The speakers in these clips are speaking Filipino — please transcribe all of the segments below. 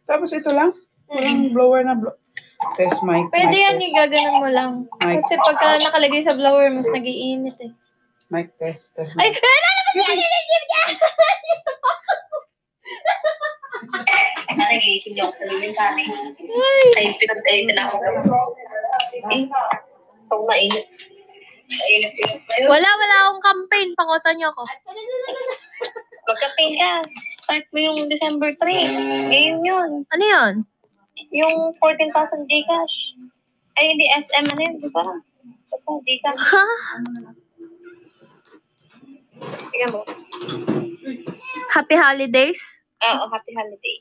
Tapos ito lang? Walang blower na test mic. Pwede mic yan, igaganon mo lang. Mic. Kasi pagka nakalagay sa blower, mas nag-iinit eh. Mic test. Ay! Lalabas yan! Nagising niyo ako sa limin kami. Ay, pinag-ayun na ako. Pag mainit. Wala akong campaign. Pakotan niyo ako. Magka-pay ka. Start mo yung December 3. Ngayon yun. Ano yun? Yung 14,000 Gcash. Ay, hindi SM ano yun, di ba? Basta Gcash. Ha? Tingnan mo. Happy holidays? Oo, happy holiday.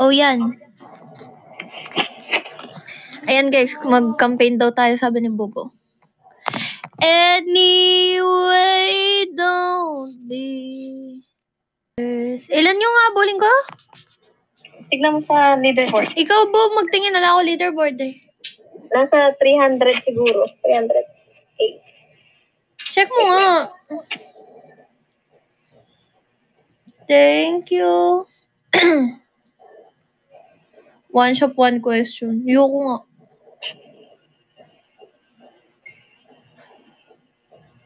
Oh, yan. Ayan guys, mag-campaign daw tayo, sabi ni Bobo. Anyway, don't be... Ilan yung habulin ko? Tignan mo sa leaderboard. Ikaw, Bo, magtingin na lang ako leaderboard eh. Nasa 300 siguro. 300. Check mo nga. Thank you. One shop, one question. Yoko nga.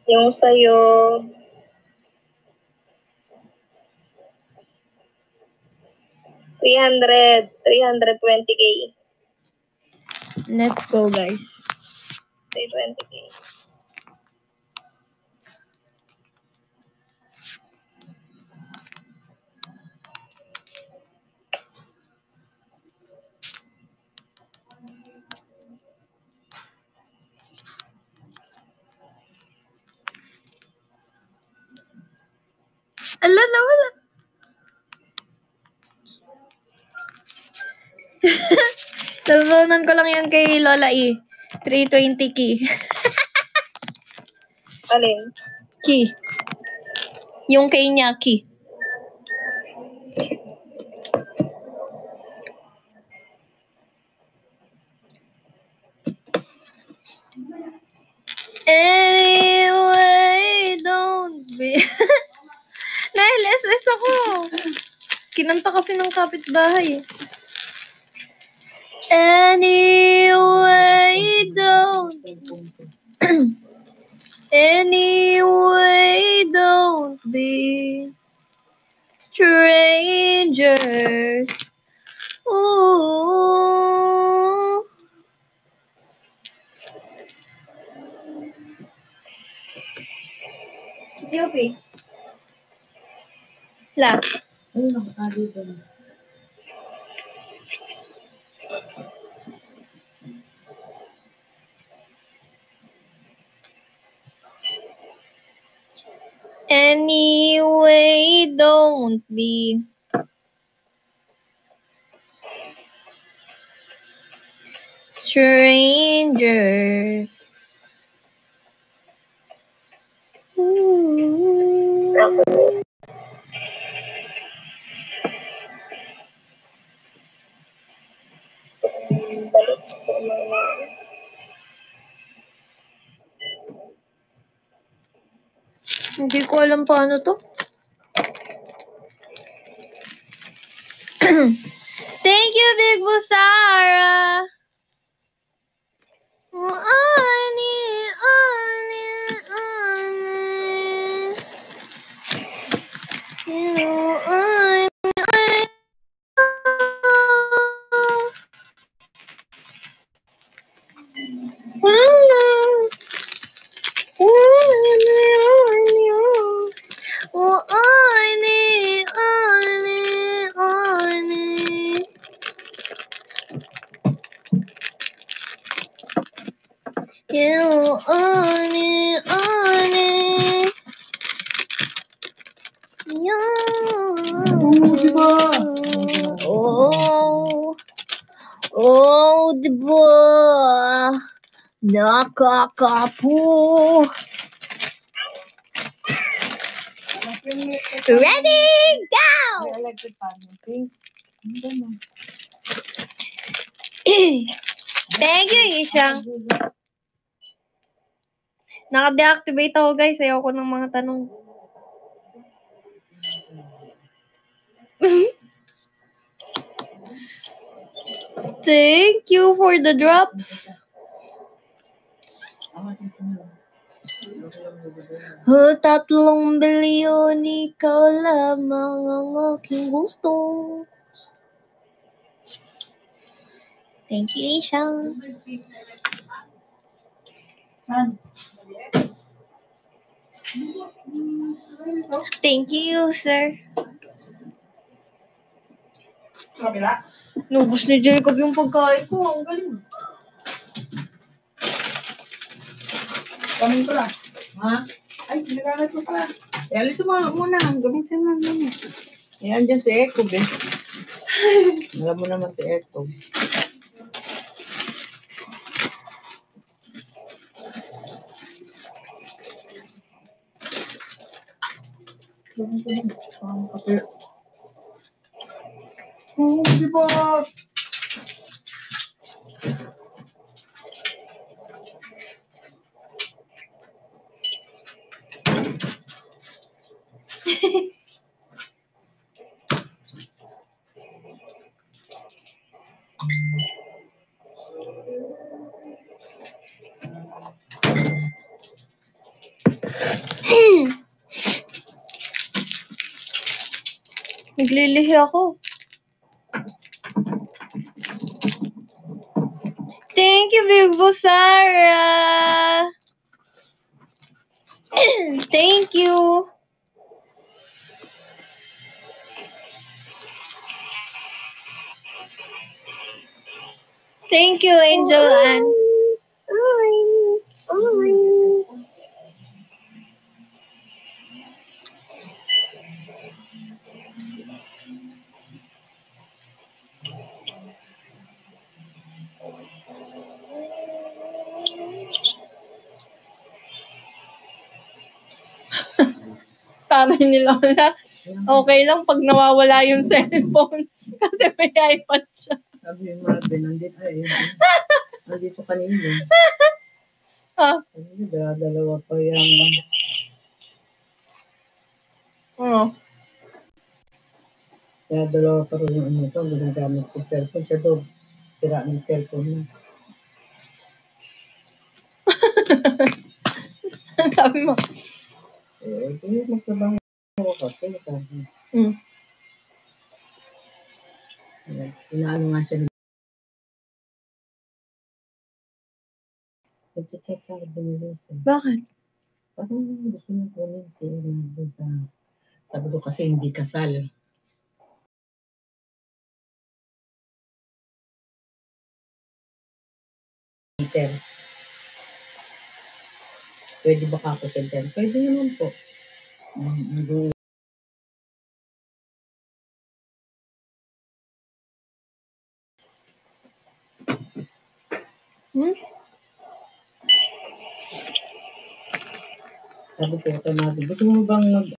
Yung sa'yo... 320K. Let's go, guys. 320K. Ala na wala. Talunan ko lang yan kay Lola E. 320 key. Alin? Key. Yung kay niya, key. Anyway, don't be... Nahil-SS ako. Kinanta kasi ng kapitbahay. Anyway, don't... Anyway, don't be strangers. Ooh. Guilty. La. Anyway, don't be strangers. Ooh. Hindi ko alam paano to. Thank you, Big Busara. Oh, diba? Nakakapu. Ready, go! Thank you, Isha. Naka-deactivate ako, guys. Ayaw ko ng mga tanong. Thank you for the drops. $3 bilyon, ikaw lamang ang aking gusto. Thank you, Ishang. Thank you, sir. Kabila. Nubos ni Jacob yung pagkain ko. Ang galing. Kamin ko lang. Ha? Ay, nagagat ko pala. Eh, alis mo muna. Gamitin mo muna. Eh, andyan si Ecob eh. Alam mo naman si Ecob. Oh, di ba? Naglilihi ako. Thank you, Big Boss Sarah. Thank you. Thank you, Angel Ann. Sabi ni Lola, okay lang pag nawawala yung cellphone kasi may iPad siya. Sabi yung Marvin, nandito ay. Nandito kanina. Ah. Dalawa pa yan. Oh. Kaya dalawa pa rin yung ano ito. Ginagamit ko cellphone. Siya daw, sira ng cellphone niya. Sabi mo. Eh, kaya magtrabaho ako kasi. Inaano nga siya. Nag-check ka din Lucy. Bakit? Parang gusto niya kunin si Marvin sa Sabado kasi hindi kasal. Peter. Pwede ba ako center? Pwede naman po. Sabi ko ito natin. Gusto mo bang mag...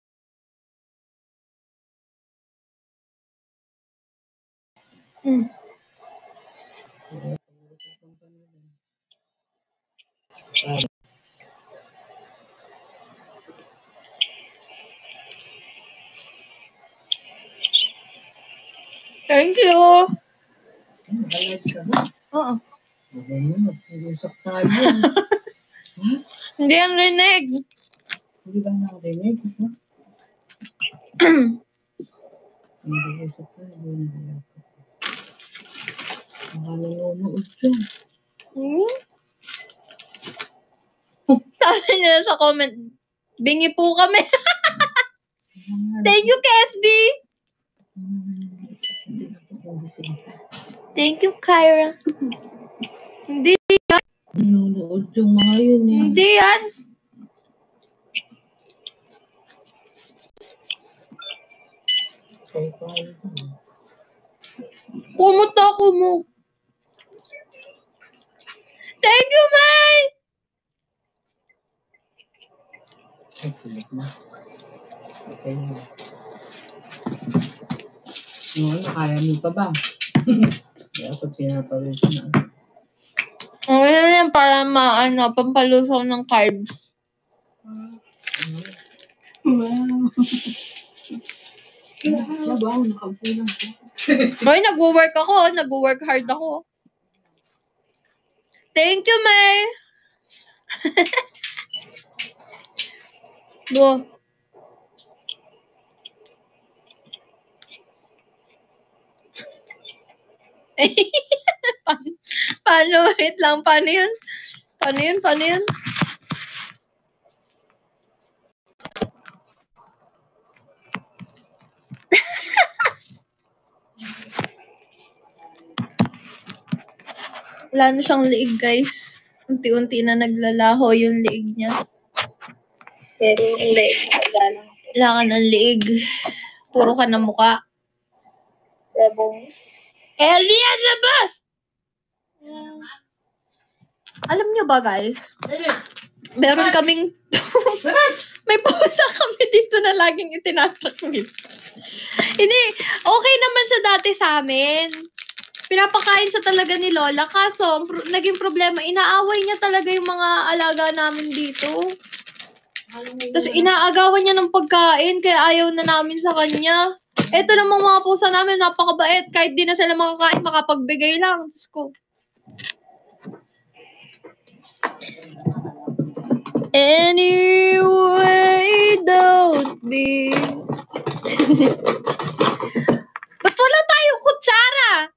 Thank you. Nakalag ka ba? Oo. Mag-usap tayo. Hindi yan rinig. Hindi ba nakarinig? Mag-usap tayo. Nakalangunood siya. Sabi nila sa comment, bingi po kami. Thank you, KSB. Thank you, Kyra. Hindi yan. Nanonood yung mga yun eh. Hindi yan. Kumuta ko mo. Thank you, May! Ay, tulad na. Okay na. Ano, kaya mo pa ba? Kaya ako pinapawis na. Okay na yan para pampalusaw ng carbs. Wow. Siya ba? Nakaupo lang siya. Hoy, nag-work ako. Nag-work hard ako. Thank you, May. Bo. Paano? Wait lang. Paano yun? Paano yun? Paano yun? Wala na siyang liig, guys. Unti-unti na naglalaho yung liig niya. Pero hindi. Wala ka ng liig. Puro ka na mukha. Sabong. Elia, labas! Alam niyo ba, guys? Meron kaming... May pusa kami dito na laging itinatakmit. Hindi, okay naman siya dati sa amin. Pinapakain siya talaga ni Lola. Kaso, naging problema, inaaway niya talaga yung mga alaga namin dito. Tapos inaagawan niya ng pagkain, kaya ayaw na namin sa kanya. Eto namang mga pusa namin, napakabait. Kahit di na sila makakain, makapagbigay lang. Tapos ko, anyway, don't be. Ba't wala tayong kutsara?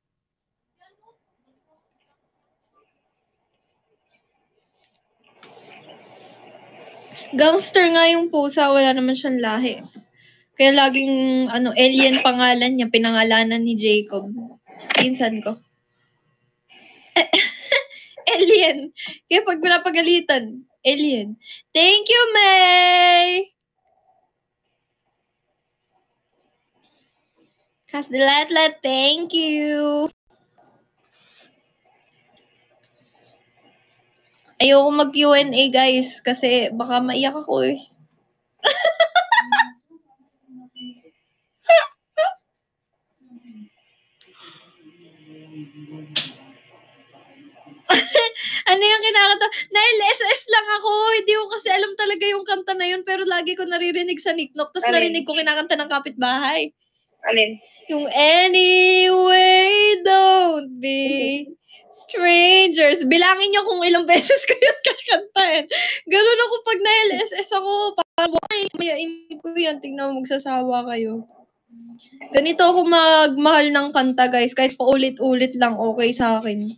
Gangster nga yung pusa, wala naman siyang lahi. Kaya laging, alien pangalan niya, pinangalanan ni Jacob. Pinsan ko. Alien. Kaya pag pinapagalitan, alien. Thank you, May! Kasdilatlat, thank you! Ayoko mag-Q&A, guys, kasi baka maiyak ako eh. Ano yung kinakanta? Na-LSS lang ako. Hindi ko kasi alam talaga yung kanta na yun, pero lagi ko naririnig sa Niknok. Tapos narinig ko kinakanta ng kapitbahay. Alin? Yung anyway, don't be strangers. Bilangin nyo kung ilang beses ko yun kakantahin. Ganun ako pag na-LSS ako. Parang, mayain ko yan. Tingnan mo, magsasawa kayo. Ganito ako magmahal ng kanta, guys. Kahit paulit-ulit lang, okay sa akin.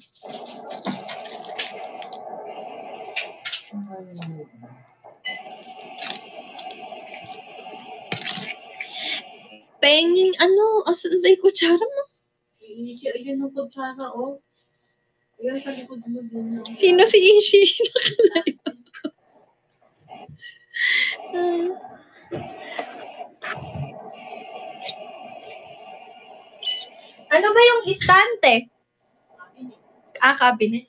Penging, asan ba yung kutsara mo? Ayun ang kutsara, oh. Ayun sa likod mo din. Sino si Ishi? Nakalayo. Ano ba yung istante? Cabinet.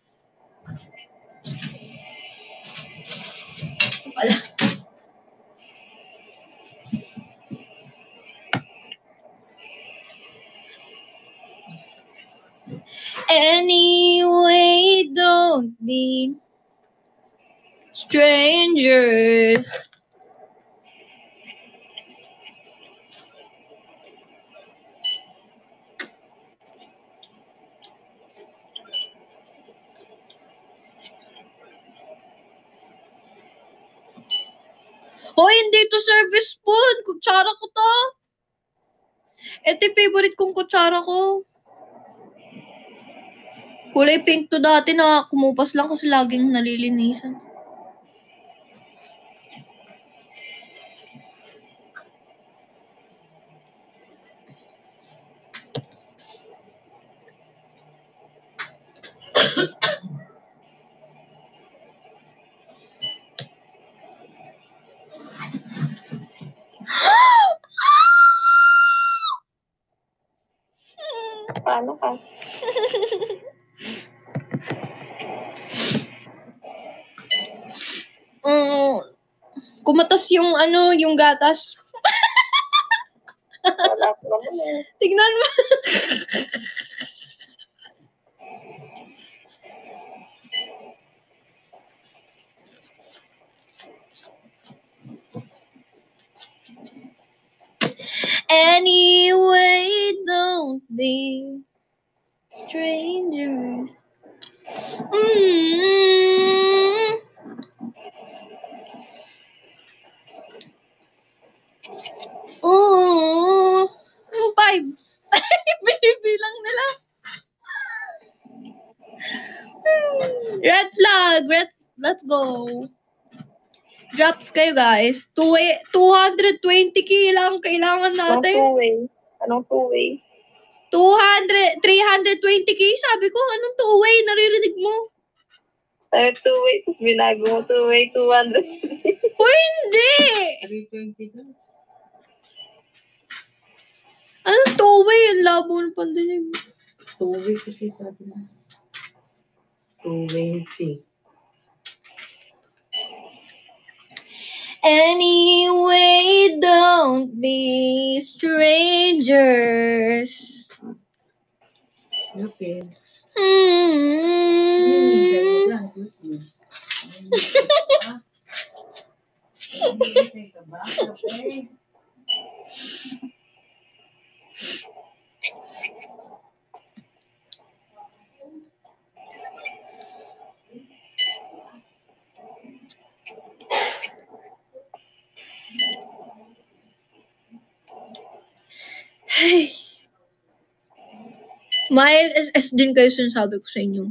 Wala. Anyway, don't be strangers. Hoy, hindi to service food. Kutsara ko to. Ito yung favorite kong kutsara ko. Kulay pink to dati na kumupas lang kasi laging nalilinisan. Paano ka? Kumatas yung yung gatas. Wala ko naman eh. Tignan mo. Anyway, don't be strangers. Ooh. 5. Binibilang nila. Red flag. Let's go. Drops kayo, guys. 220k lang kailangan natin. Anong two-way? 320k. Sabi ko, anong two-way? Naririnig mo? Two-way, tapos binago mo two-way, 200. Uy, hindi! 320 na. Anong two-way? Ang labo ng pandinig. 2-way kasi sabi na. 220. Anyway, don't be strangers. Okay. Hey. May LSS din kayo sinasabi ko sa inyo.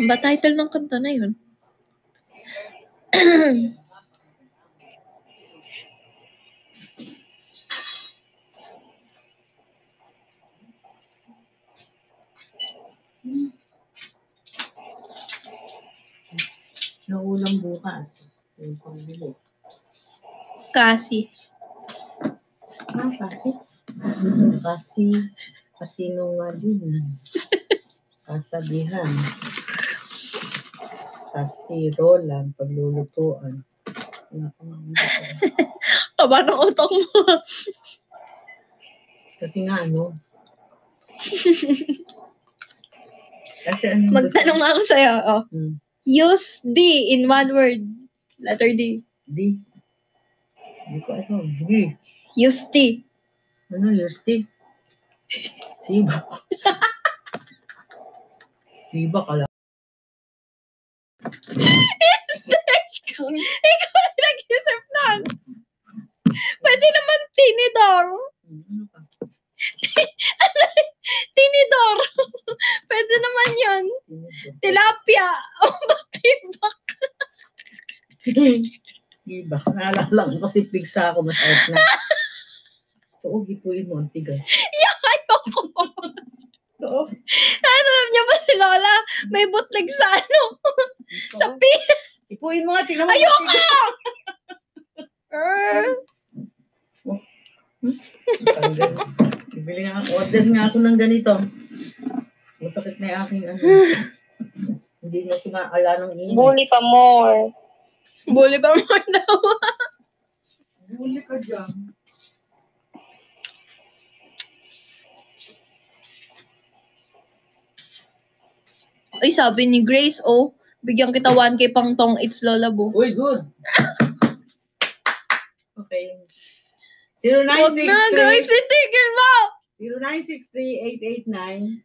Ba title ng kanta na yun? Naulang bukas. Yung pambili. Kasi. Kasi? Kasino nga din. Kasabihan. Kasi Roland, paglulutuan. Aba ng utok mo. Kasi nga ano. Kasi ano. Magtanong ako sa'yo. Oh. Use D in one word. Letter D. D. Hindi ko ano. D. Use T. Ano, use T? Tiba. Tiba ka lang. Ikaw nag-isip na. Pwede naman tinidor. Ano ka? Tinidor. Pwede naman yun. Tilapia. O batibak. Tiba. Naalala ko kasi pigsa ako masayot na. Oo, gipuin mo. Ang tigas. Yak, ayoko. Oo. Alam niyo ba si Lola? May bootleg sa ano? Sa P. Ipuin mo nga. Tingnan mo. Ayoko! Bibili nga ako. Order nga ako ng ganito. Masakit na yung aking ano. Hindi na sumaala ng init. Bully pa more. Bully ba mo daw? Bully ka dyan. Ay, sabi ni Grace, oh, bigyan kita 1K pang tong It's Lola Boo. Uy, good. Okay. Huwag na, guys, itigil mo! 0963-889.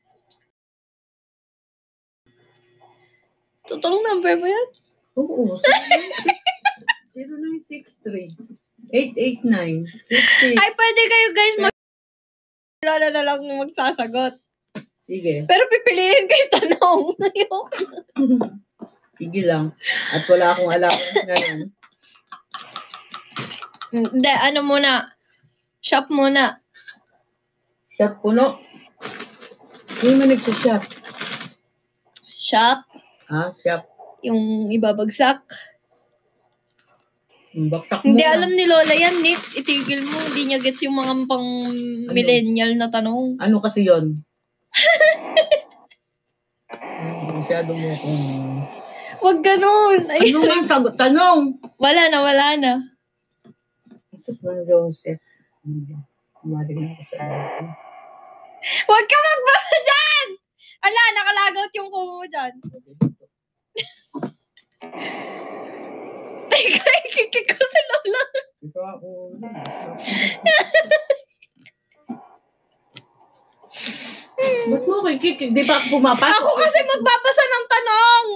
Totoong number mo yan? Oo. 0963-889-60. Ay, pwede kayo, guys, Lola na lang magsasagot. Sige. Pero pipiliin kayo tanong. Ayoko. Sige lang. At wala akong alam ngayon. Hindi, ano muna. Shop muna. Shop puno. Hindi mo nagsashop. Shop. Ha? Shop. Yung ibabagsak. Baksak mo. Hindi alam ni Lola yan, Nips. Itigil mo. Hindi niya gets yung mga pang millennial na tanong. Ano kasi yon? Masyado mo kung... Huwag ganun. Ay, Ano nga ang sagot? Tanong! wala na. Ito man Joseph. Kumaring ako sa akin. Huwag ka magbasa dyan! Ala, nakalagot yung kumo mo dyan. Teka, ikikik ko si Lola. Ito ako. Di ba ako pumapasok? Ako kasi magbabasa ng tanong.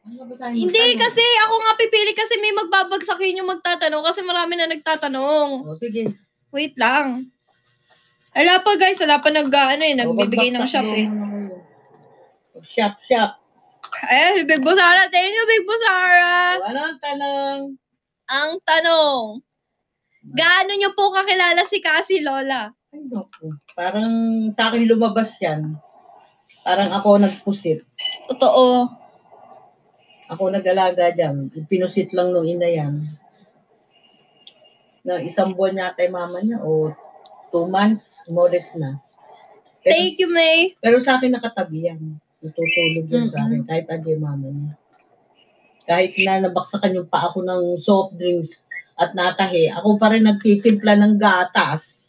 Ano basahin mo? Hindi Tanong. kasi, ako nga pipili kasi may magbabagsakin yung magtatanong kasi marami na nagtatanong. O, sige. Wait lang. Wala pa guys, wala pa nagbibigay ng shop eh. Shop. Eh, Big Boss Sara, thank you Big Boss Sara. Ano ang tanong? Ang tanong, gaano nyo po kakilala si Cassie Lola? Ay, naku. Parang sa akin lumabas yan. Parang ako nagpusit. Totoo. Ako nag-alaga dyan. Pinusit lang nung ina yan. Na 1 buwan yata yung mama niya o 2 months, more na. Thank you, May. Pero sa akin nakatabi yan. Natutulog yan sa akin. Kahit adi yung mama niya. Kahit na nabaksakan yung pa ako ng soft drinks at natahi, ako pa rin nagtitimpla ng gatas.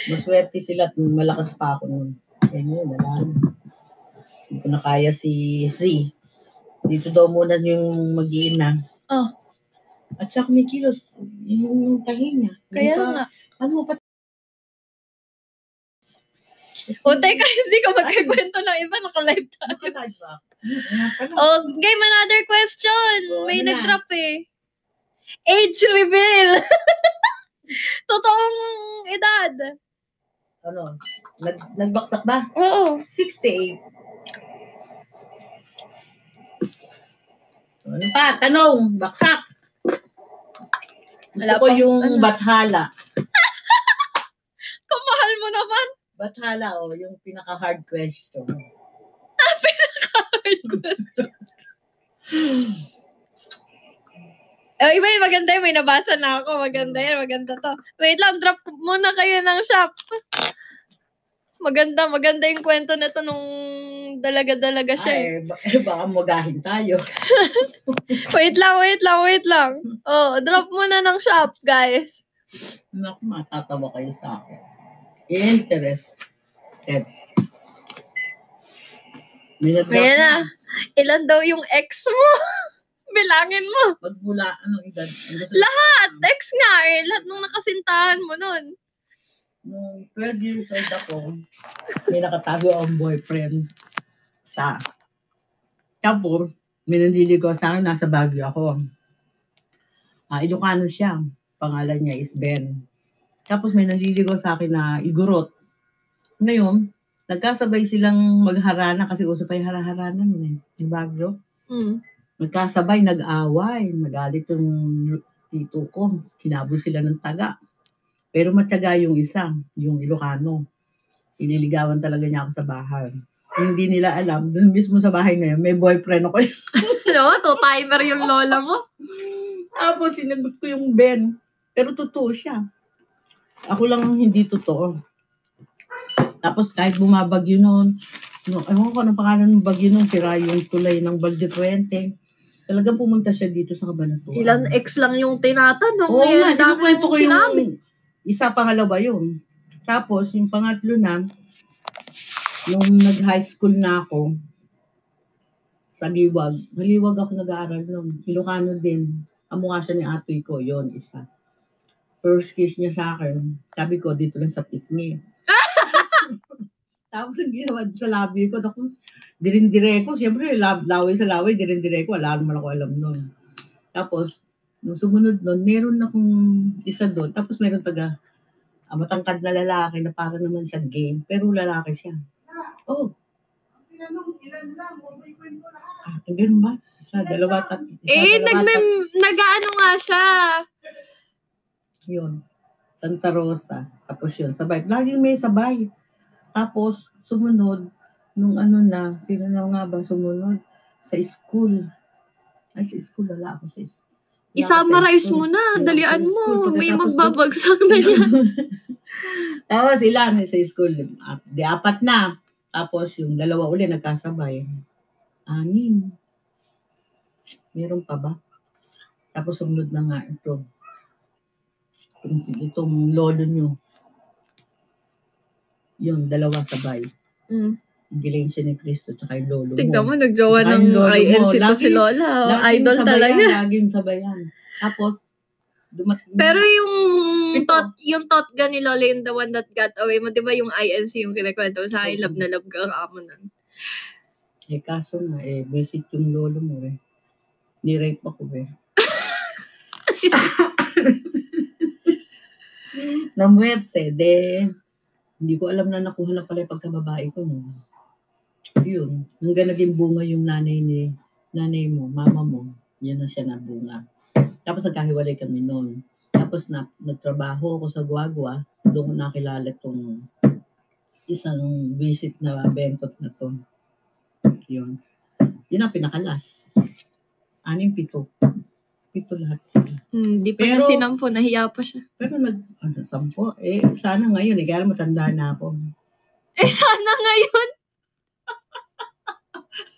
Maswerte sila at malakas pa ako nun. Kaya yun, wala na. Hindi ko na kaya si Z. Dito daw muna yung mag-iina. Oh, At saka may kilos. Yung tahi niya. kaya Di ba, nga. ano pa? O, teka, hindi ka magkikwento ng iba, naka-live tayo. Nakalive ba? Nga pala. Oh, game, another question. Oh, May ano na? nag-drop eh. Age reveal. Totoong edad. Ano? Nagbaksak ba? Oo. 68. Ano pa? Tanong. Baksak. Gusto Wala ko pang- yung ano? bathala. Kamahal mo naman. Bathala, yung pinaka-hard question. Oh, iba yung maganda yun. May nabasa na ako. Maganda yan. Maganda to. Wait lang. Drop muna kayo ng shop. Maganda yung kwento na to nung dalaga-dalaga siya eh. Baka magahin tayo. Wait lang. Oh, drop muna ng shop, guys. Naku, matatawa kayo sa akin. Interested. May nag-drop Ayan na. na. Ilan daw yung ex mo? Bilangin mo. Magmula, anong edad? Lahat. Ex nga eh. Lahat nung nakasintahan mo nun. Nung 12 years old ako, may nakatago akong boyfriend sa Tapos, may nanliligaw sa akin, nasa Baguio ako. Ilocano siya. Pangalan niya is Ben. Tapos may nanliligaw sa akin na Igorot. Ngayon, nagkasabay silang magharana kasi uso pa yung haraharanan eh. Yung Baguio. Nagkasabay, nag-away. Magalit yung tito ko. Kinabol sila ng taga. Pero matyaga yung isa, yung Ilocano. Iniligawan talaga niya ako sa bahay. Hindi nila alam, dun mismo sa bahay na yun, may boyfriend ako. No? Two-timer yung lola mo. Tapos sinagot ko yung Ben. Pero totoo siya. Ako lang ang hindi totoo. Tapos kahit bumabagyo noon, ewan ko anong pangalan ng bagyo noon, sira yung tulay ng Balde Puente. Talagang pumunta siya dito sa Cabanatuan. Ilan ex lang yung tinatanong. Oo nga, Yan, dami kwento ko mong sinabi. yung isa, pangalawa yun. Tapos, yung pangatlo na, nung nag-high school na ako, sa Liwag ako nag-aaral nun. Ilocano din. Kamukha siya ni atoy ko, yon isa. First kiss niya sa akin, sabi ko, dito lang sa pisngi. Tapos ang ginawa sa labi ko, dirindire ko, siyempre, laway sa laway, dirindire ko, wala naman ako alam nun. Tapos, nung sumunod nun, meron akong isa doon, tapos meron matangkad na lalaki na para naman siya game, pero lalaki siya. Oh. Ilan lang, may kwento lahat. Ganun ba? Isa, dalawa, tatlo. Nag-ano nga siya. Yun. Santa Rosa. Tapos yun, sabay. Laging may sabay. Tapos, sumunod, nung sino na nga ba sumunod? Sa school. Ay, sa school, wala ako sa school. I-summarize mo na. Dalian mo. May magbabagsak na niya. Tapos ilan sa school. Di 4 na. Tapos yung 2 uli nagkasabay. 6. Meron pa ba? Tapos sumunod na nga ito. Itong lolo nyo. Yun, 2 sabay. Giling siya ni Cristo tsaka yung lolo mo. Tignan mo, nagjowa ng INC to si Lola. Idol talaga. Laging sabayan. Tapos, Pero yung Ito. totga ni Lola, yung the one that got away mo, di ba yung INC yung kinakwento mo sa akin, love na love ka mo nun. Kaso nga, visit yung lolo mo Ni-rape ako Namuwerse, hindi ko alam na nakuha na pala yung pagkababae ko. No? Yun, hanggang naging bunga yung nanay mo, mama mo, yun na siya na bunga. Tapos nagkahiwalay kami noon. Tapos nagtrabaho ako sa Guagua, doon ko nakilala itong isang visit na bentot na to. Yun. Yun ang pinakalas. 6-7. 7 lahat sila. Di pa niya sinampo, nahiya pa siya. Pero 10. Sana ngayon, kaya matanda na ako. Sana ngayon.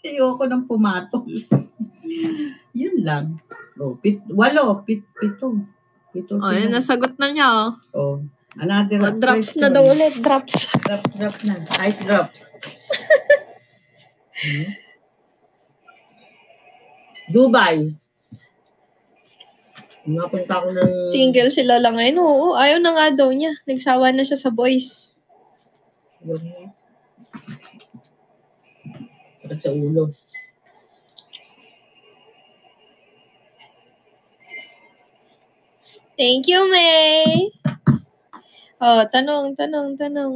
Ayoko ng pumatol. Yun lang. 8. 7. Yun, nasagot na niya. Another drops na daw ulit. Drops na. Ice drops. Dubai. Napunta ako ng... Single si Lola ngayon. Oo, ayaw na nga daw niya. Nagsawa na siya sa boys. Sakit sa ulo. Thank you, May. Tanong. Tanong?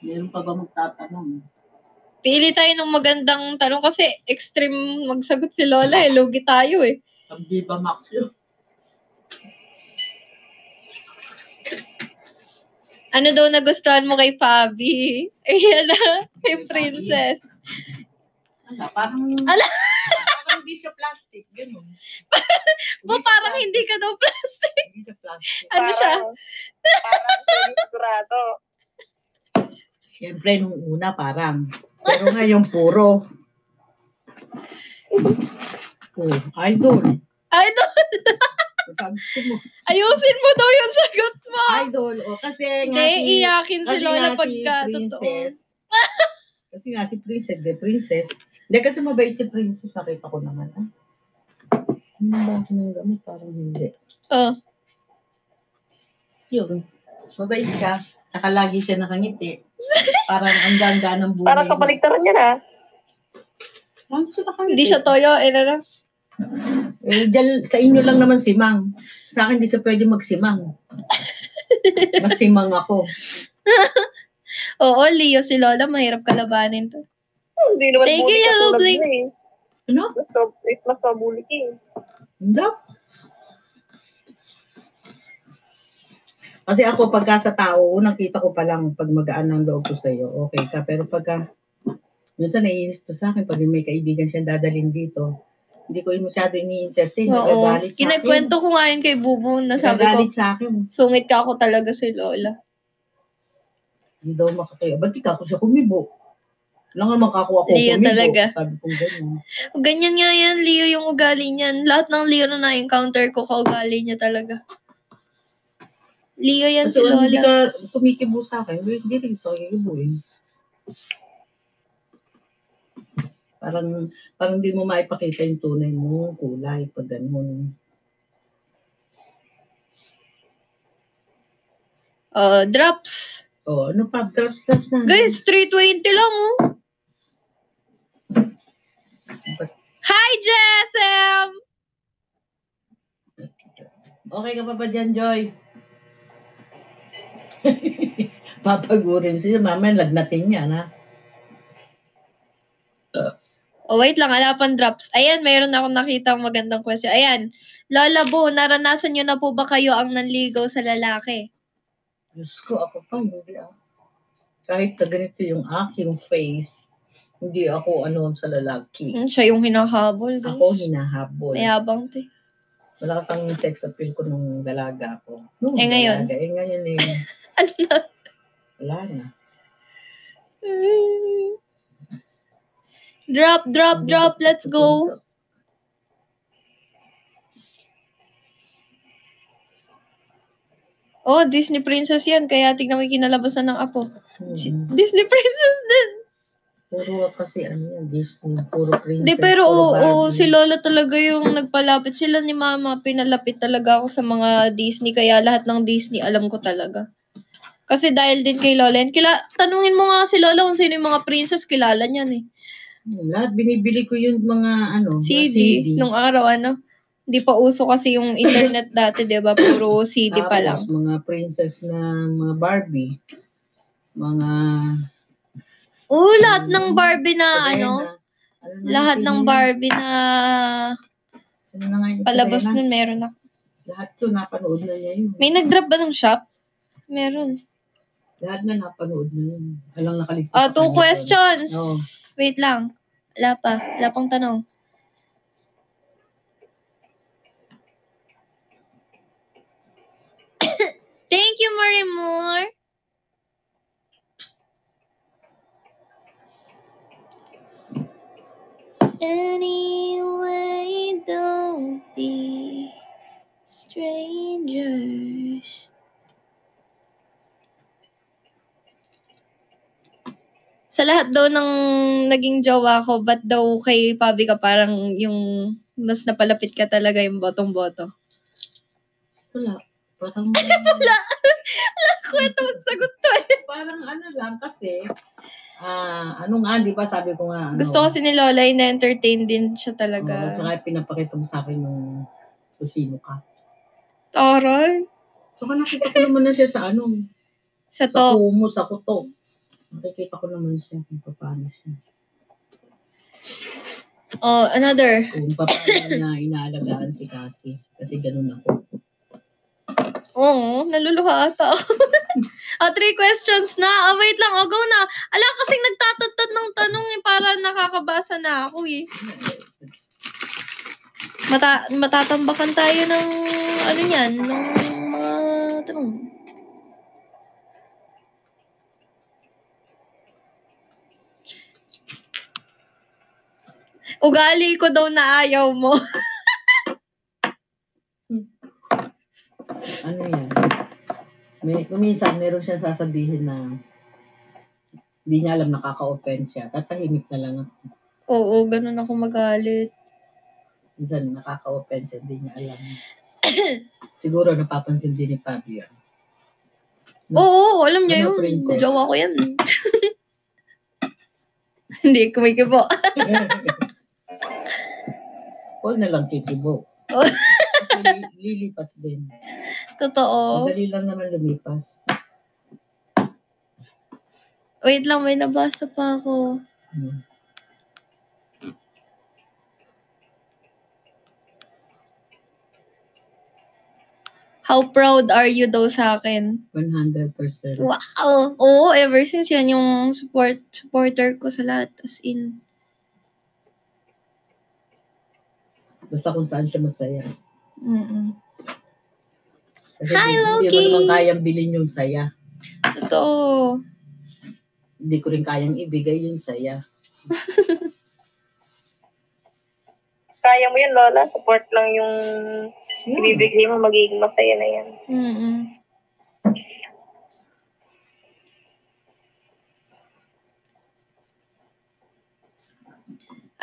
Meron pa ba magtatanong? Pili tayo ng magandang tanong kasi extreme magsagot si Lola Lugi tayo Ang Viva Max yun. Ano daw nagustuhan mo kay Fabi? Ayan na, kay Princess. Parang hindi siya plastic. Ganun. Parang hindi ka daw plastic. Hindi siya plastic. Ano siya? Parang sigurado. Siyempre, nung una parang. Pero ngayon puro. Idol. Ayusin mo daw yung sagot mo. Idol. Kasi nga hindi, iyakin si Lola pagka totoo. Kasi nga si Princess. Hindi kasi mabait si Princess. Nakita ko naman. Hindi ba ako ng gamit? Parang hindi. Yun. Mabait siya. Saka lagi siya nakangiti. Parang ang ganda ng buhay. Parang kabaligtaran niya na. Hindi siya toyo. Dyan, sa inyo lang naman simang. Sa akin, hindi siya pwede magsimang. Mas simang ako. Oo, Leo, si Lola, mahirap kalabanin to. Hindi naman Thank you, Yellow Blink. Ano? Mas mabulik Hindi. Kasi ako, pagka sa tao, nakita ko pa lang pag magaan ng loob ko sa'yo, okay ka. Pero pagka, minsan naiinis to sa akin, pag may kaibigan siya dadalhin dito, hindi ko masyado ini-entertain. Oo. Kinagkwento ko nga yun kay Bubu na sabi ko, sa akin. Sungit ka ako talaga si Lola. Hindi daw makakaya. Ba't di ka ako siya kumibo? Lang naman ako Leo kumibo. talaga. Sabi kong ganyan. Ganyan nga yan, Leo, yung ugali niyan. Lahat ng Leo na na-encounter ko, kaugali niya talaga. Leo yan kasi si Lola. Hindi ka kumikibo sa akin. Hindi rin ito kikibuin. Parang di mo maipakita yung tunay mo, kulay, pag ganun. Drops. Ano pa? Drops na. Guys, 320 lang, Hi, Jessam! Okay ka pa ba dyan, Joy? Papagurin siya. Mamaya lagnatin niya, na. Wait lang, ala pang drops. Ayan, mayroon akong nakita magandang question. Ayan, Lola Bu, naranasan niyo na po ba kayo ang nanligaw sa lalaki? Diyos ko, ako pa, hindi Kahit na ganito yung aking face, hindi ako sa lalaki. Siya yung hinahabol, guys. Ako hinahabol. Mayabang to. Malakas ang sex appeal ko nung dalaga ako. Ngayon? Ngayon Ano na? Wala na. Drop. Let's go. Oh, Disney princess yan. Kaya tignan mo yung kinalabasan ng apo. Mhm. Disney princess din. Puro kasi yan, Disney. Puro princess. Di, pero puro oo, Barbie. si Lola talaga yung nagpalapit. Sila ni Mama, pinalapit talaga ako sa mga Disney. Kaya lahat ng Disney, alam ko talaga. Kasi dahil din kay Lola. Tanungin mo nga si Lola kung sino yung mga princess, kilala niyan eh. Lahat binibili ko yung mga mga CD. Nung araw, Hindi pa uso kasi yung internet dati, di ba? Puro CD pa lang. Tapos, mga princess na mga Barbie. Mga... Lahat ng Barbie na Serena. lahat ng Barbie na Sino na nga yung palabas Serena? nun, meron ako. Lahat yun, napanood na niya yun. May nag-drop ba ng shop? Meron. Lahat na napanood na yun. Alang nakaligtas. 2 questions. Oo. Wait lang. Wala pa. Wala pang tanong. Thank you, Marimor. Anyway, don't be strangers. Sa lahat daw ng naging jowa ko, ba't daw kay Pabi ka parang yung mas napalapit ka talaga yung botong-boto? Wala. Parang... Wala kwento magsagot to eh. Parang lang kasi... di ba sabi ko nga... Gusto kasi ni Lola, na-entertain din siya talaga. Tsaka pinapakita mo sa akin yung sino ka. Taray. Tsaka nakita ko naman na siya sa Sa sa to. Kumu, sa Kuto. Nakikita ko naman siya kung paano siya. Another. Kung paano na inaalagaan si Cassie. Kasi ganun ako. Oo, naluluha ata ako. 3 questions na. Wait lang, go na. Ala, kasing nagtatatad ng tanong eh, para nakakabasa na ako eh. Matatambakan tayo ng niyan, ng mga tanong. Ugali ko daw na ayaw mo. Ano yan? Minsan, meron siya sasabihin na hindi niya alam nakaka-offend siya. Tatahimik na lang ako. Oo, ganun ako magalit. Minsan, nakaka-offend siya. Hindi niya alam. Siguro, napapansin din ni Fabio. Oo, alam niya yun. Princess? Jowa ko yan. Hindi, kumikibo. Huwag na lang kikibo. Oh. Kasi lilipas din. Totoo. Madali lang naman lumipas. Wait lang, may nabasa pa ako. How proud are you daw sa akin? 100%. Wow! Oo, ever since yan yung supporter ko sa lahat. As in. Basta kung saan siya masaya. Kasi Hi, Loki! Hindi mo naman kayang bilhin yung saya. Totoo. Hindi ko rin kayang ibigay yung saya. Kaya mo yun, Lola. Support lang yung ibibigay mo. Magiging masaya na yan.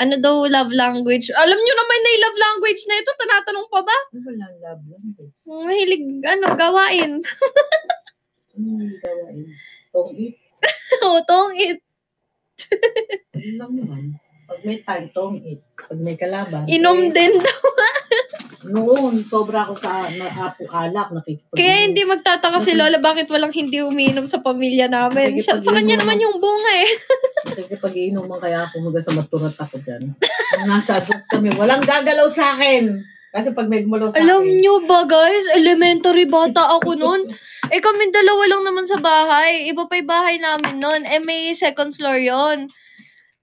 Ano daw love language? Alam nyo naman na yung love language na ito. Tinatanong pa ba? Walang love language. Mahilig, gawain. Gawain? Tong-it? Oo, tong-it. Ano lang naman. Pag may time, tong-it. Pag may kalaban. Inom din daw. Noon, sobra ako sa alak. Kaya hindi magtataka si Lola bakit walang hindi umiinom sa pamilya namin. Sa kanya naman yung bunga eh. Kasi pag-iinom man kaya ako hanggang sa maturat ako dyan. Nung nasa adults kami, walang gagalaw sa akin. Kasi pag may gumalaw sa Alam akin. nyo ba guys, elementary bata ako nun. Kami dalawa lang naman sa bahay. Iba pa yung bahay namin nun. May second floor yon.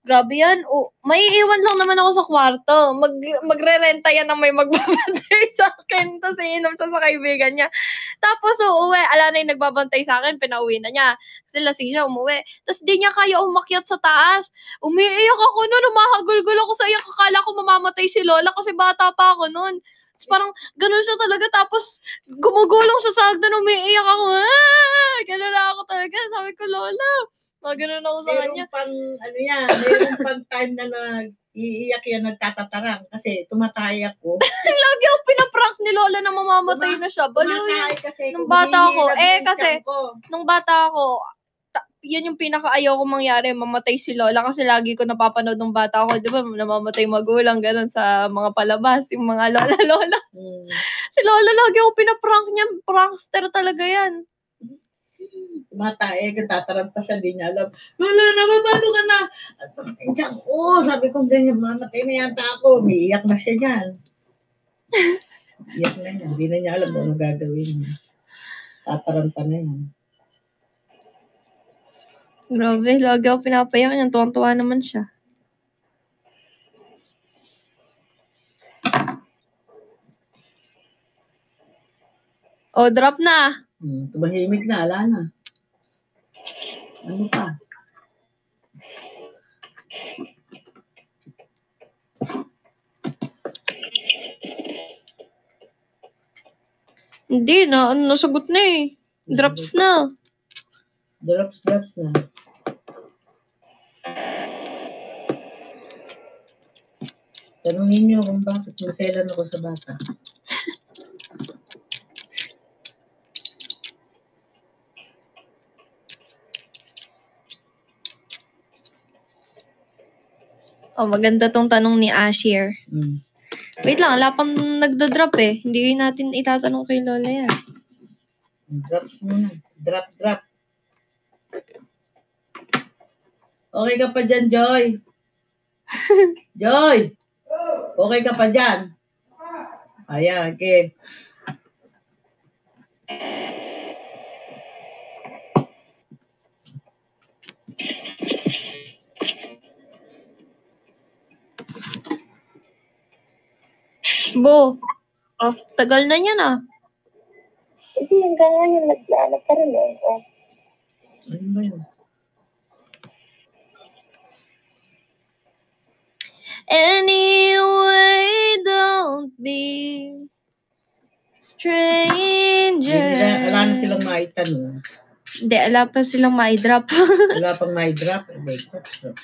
Grabe yan. May iwan lang naman ako sa kwarto. Magre-renta yan na may magbabantay sa akin. Tapos iinom siya sa kaibigan niya. Tapos uuwi. Ala na yung nagbabantay sa akin. Pinauwi na niya. Kasi lasing siya umuwi. Tapos di niya kaya umakyat sa taas. Umiiyak ako nun. Umahagulgul ako sa iyak. Akala ko mamamatay si Lola kasi bata pa ako nun. Tapos parang ganun siya talaga. Tapos gumugulong siya sa hagdan, umiiyak ako. Ganun na ako talaga. Sabi ko, Lola, ganun ako sa kanya. Mayroong pang time na iiyak yan, nagtatatarang. Kasi tumatay ako. Lagi ako pinaprank ni Lola na mamamatay na siya. Baliw yun. Kasi Nung bata ako, kasi, nung bata ako, yun yung pinaka-ayaw ko mangyari, mamatay si Lola. Kasi lagi ko napapanood nung bata ako, di ba, namamatay magulang, ganun sa mga palabas, yung mga lola-lola. Si Lola, lagi ako pinaprank niya. Prankster talaga yan. Tumatay, tataranta siya, di niya alam. Lola, paano ka na? Sabi ko, ganyan, mamatay na yata ako. Umiiyak na siya dyan. Iyak na yan. Hindi na niya alam kung ano gagawin niya. Tataranta na yan. Grabe, lagi ako pinapayak niya. Tuwang-tuwa naman siya. O, drop na. Tumahimik na, ala na. Ano pa? Hindi na, nasagot na eh. Drops na. Drops na. Tanungin niyo kung bakit maselan ako sa bata. Oh, maganda tong tanong ni Ashir. Wait lang, wala pang nagda-drop eh. Hindi natin itatanong kay Lola yan. Drops muna. Drop. Okay ka pa dyan, Joy? Joy! Okay ka pa dyan? Ayan, okay. Bo, tagal na yan ah. Hindi, hanggang ngayon, naglaanap pa rin eh. Ano ba yun? Anyway, don't be stranger. Wala na silang maitanong. Hindi, wala pa silang mai-drop. Wala pang mai-drop. Drop.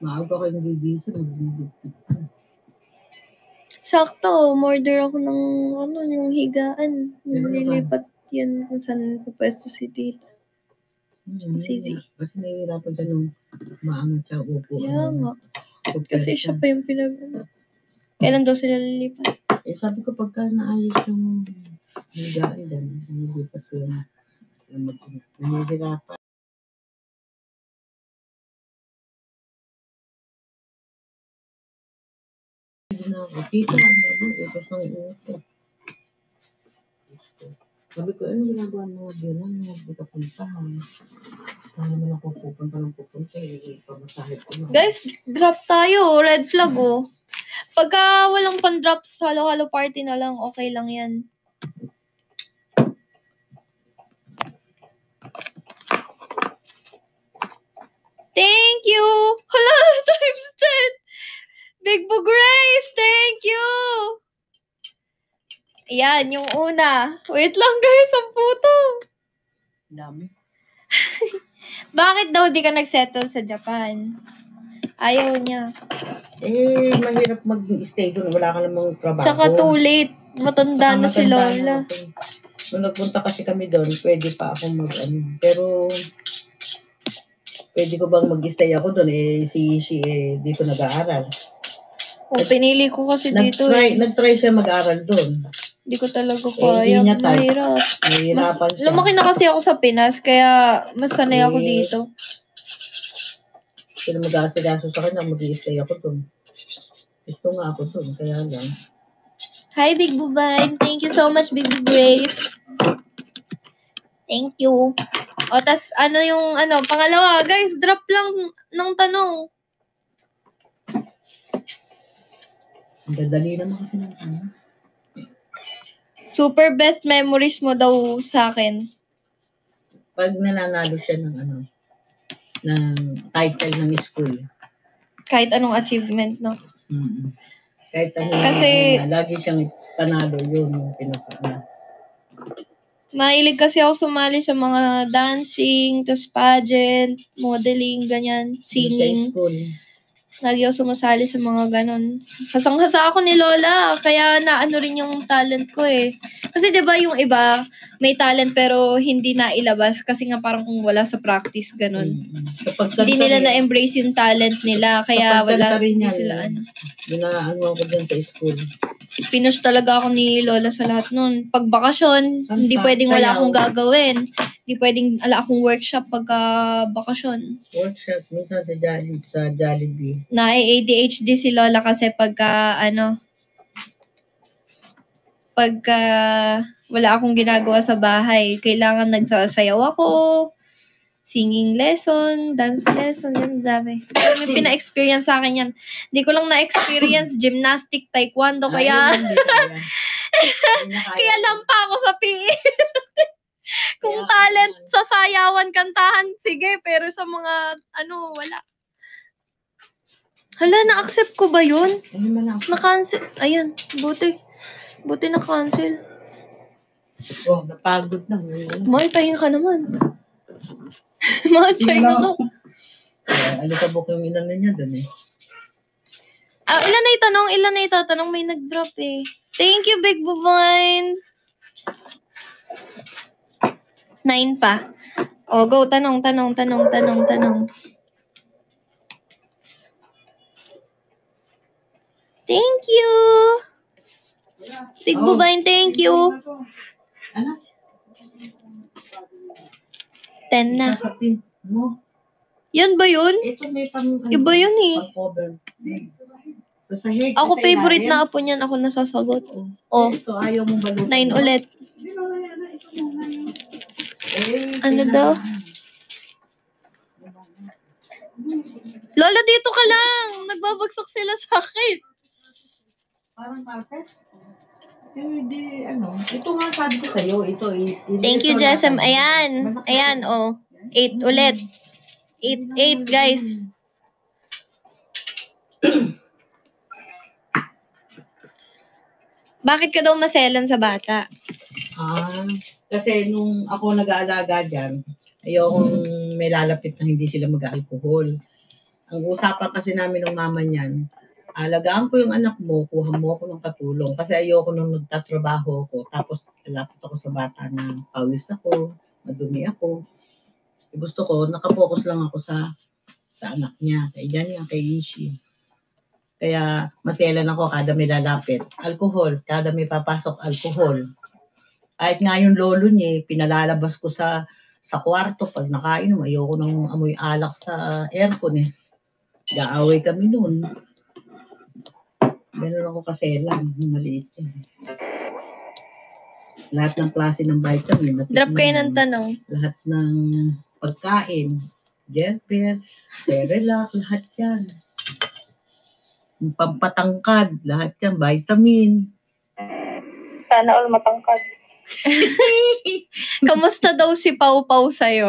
Maaga kayo nagigising, magbibigpit ka. Sakto, order ako ng yung higaan. Nililipat yan kung saan pupwesto si Tita. Kasi nahihirapan ka nung maangat siya upo. Kaya nga. Kasi siya pa yung Kailan daw sila lilipat? Sabi ko pagka naayos yung higaan dyan, nililipat ko yung nahihirapan. Tita, utos ng uto. Sabi ko, ano ginagawa mo? Hindi ka puntahan. Saan naman ako pupunta pamasahe ko. Guys, drop tayo. Red flag oh. Pagka walang pan-drops, halo-halo party na lang, okay lang yan. Thank you! Hala, times 10! Big Boo Grace, thank you! Ayan, yung una. Wait lang guys, ang puto. Dami. Bakit daw di ka nagsettle sa Japan? Ayaw niya. Mahirap mag-stay doon. Wala ka namang trabaho. Tsaka too late. Matanda na si Lola. Nung nagpunta kasi kami doon, pwede pa akong pero pwede ko bang mag-stay ako doon? Si dito nag-aaral. Pinili ko kasi dito. Nag-try siya mag-aaral doon. Hindi ko talaga kaya. Mahirap. Mahirapan siya. Lumaki na kasi ako sa Pinas, kaya mas sanay ako dito. Sino mag-aasikaso sa kanya, mag-i-stay ako doon. Gusto nga ako doon, kaya lang. Hi, Big Bubay. Thank you so much, Big Brave. Thank you. O, tas pangalawa, guys, drop lang ng tanong. Ang dadali naman kasi ng tanong. Super best memories mo daw sa akin. Pag nananalo siya ng ng title ng school. Kahit anong achievement, no? Mm. Kahit Kasi- lagi siyang panalo yun yung pinaka. Mahilig kasi ako sumali sa mga dancing, tas pageant, modeling, ganyan, Sa singing. school. Lagi ako sumasali sa mga ganon. Hasang-hasa ako ni Lola, kaya naano rin yung talent ko eh. Kasi 'di ba yung iba, may talent pero hindi nailabas kasi nga parang kung wala sa practice ganon. Hindi nila na-embrace yung talent nila, kaya wala hindi sila ano. Ginaano ko dyan sa school. Pinush talaga ako ni Lola sa lahat nun. Pag bakasyon, hindi pwedeng wala akong gagawin. Hindi pwedeng wala akong workshop pagka bakasyon. Workshop, minsan sa Jollibee. Na-ADHD si Lola kasi pagka wala akong ginagawa sa bahay, kailangan nagsasayaw ako, singing lesson, dance lesson, yan dami. May pina-experience sa akin yan. Hindi ko lang na-experience gymnastic, taekwondo, kaya kaya lampa ako sa PE. Kung talent sa sayawan, kantahan, sige, pero sa mga wala. Hala, na-accept ko ba yun? Na-cancel. Ayan, buti na-cancel. Oh, napagod na. Mahal, pahinga ka naman. Mahal, pahinga ka. Alikabok yung inan niya doon eh. Ilan na itatanong? May nag-drop eh. Thank you, Big Bubine. 9 pa. O, go. Tanong. Thank you. Big Bubine, thank you. Ano? 10 na. Sasapin mo. Yan ba yun? Ito may pang... Iba yun eh. Pang-cover. Sa head, Ako sa favorite ilalim. na apo niyan. Ako nasasagot. Oh, Ito, ayaw mong balutin. 9 ulit. Ano kailangan. daw? Lola, dito ka lang. Nagbabagsak sila sa akin. Parang carpet? Hindi, Ito nga sabi ko sa'yo. Ito. Thank you, Jessam. Ayan, oh. 8 ulit. 8, guys. Bakit ka daw maselan sa bata? Kasi nung ako nag-aalaga dyan, ayokong may lalapit na hindi sila mag-alcohol. Ang usapan kasi namin ng mama niyan, alagaan ko yung anak mo, kuha mo ako ng katulong. Kasi ayoko nung nagtatrabaho ako, tapos lalapit ako sa bata na pawis ako, madumi ako. Gusto ko, nakapokus lang ako sa anak niya. Kaya dyan nga, kay Ishi. Kaya maselan ako kada may lalapit. Alcohol, kada may papasok, alcohol. Kahit nga yung lolo niya, pinalalabas ko sa kwarto pag nakainom. Ayoko nang amoy alak sa aircon eh. Gaaway kami noon. Meron ako kaselan, maliit yan. Lahat ng klase ng vitamin. Drop kayo ng tanong. Lahat ng pagkain. Gelper, Cerelac, lahat yan. Pampatangkad, lahat yan. Vitamin. Sana all matangkad. Kamusta daw si Pau Pau sa'yo?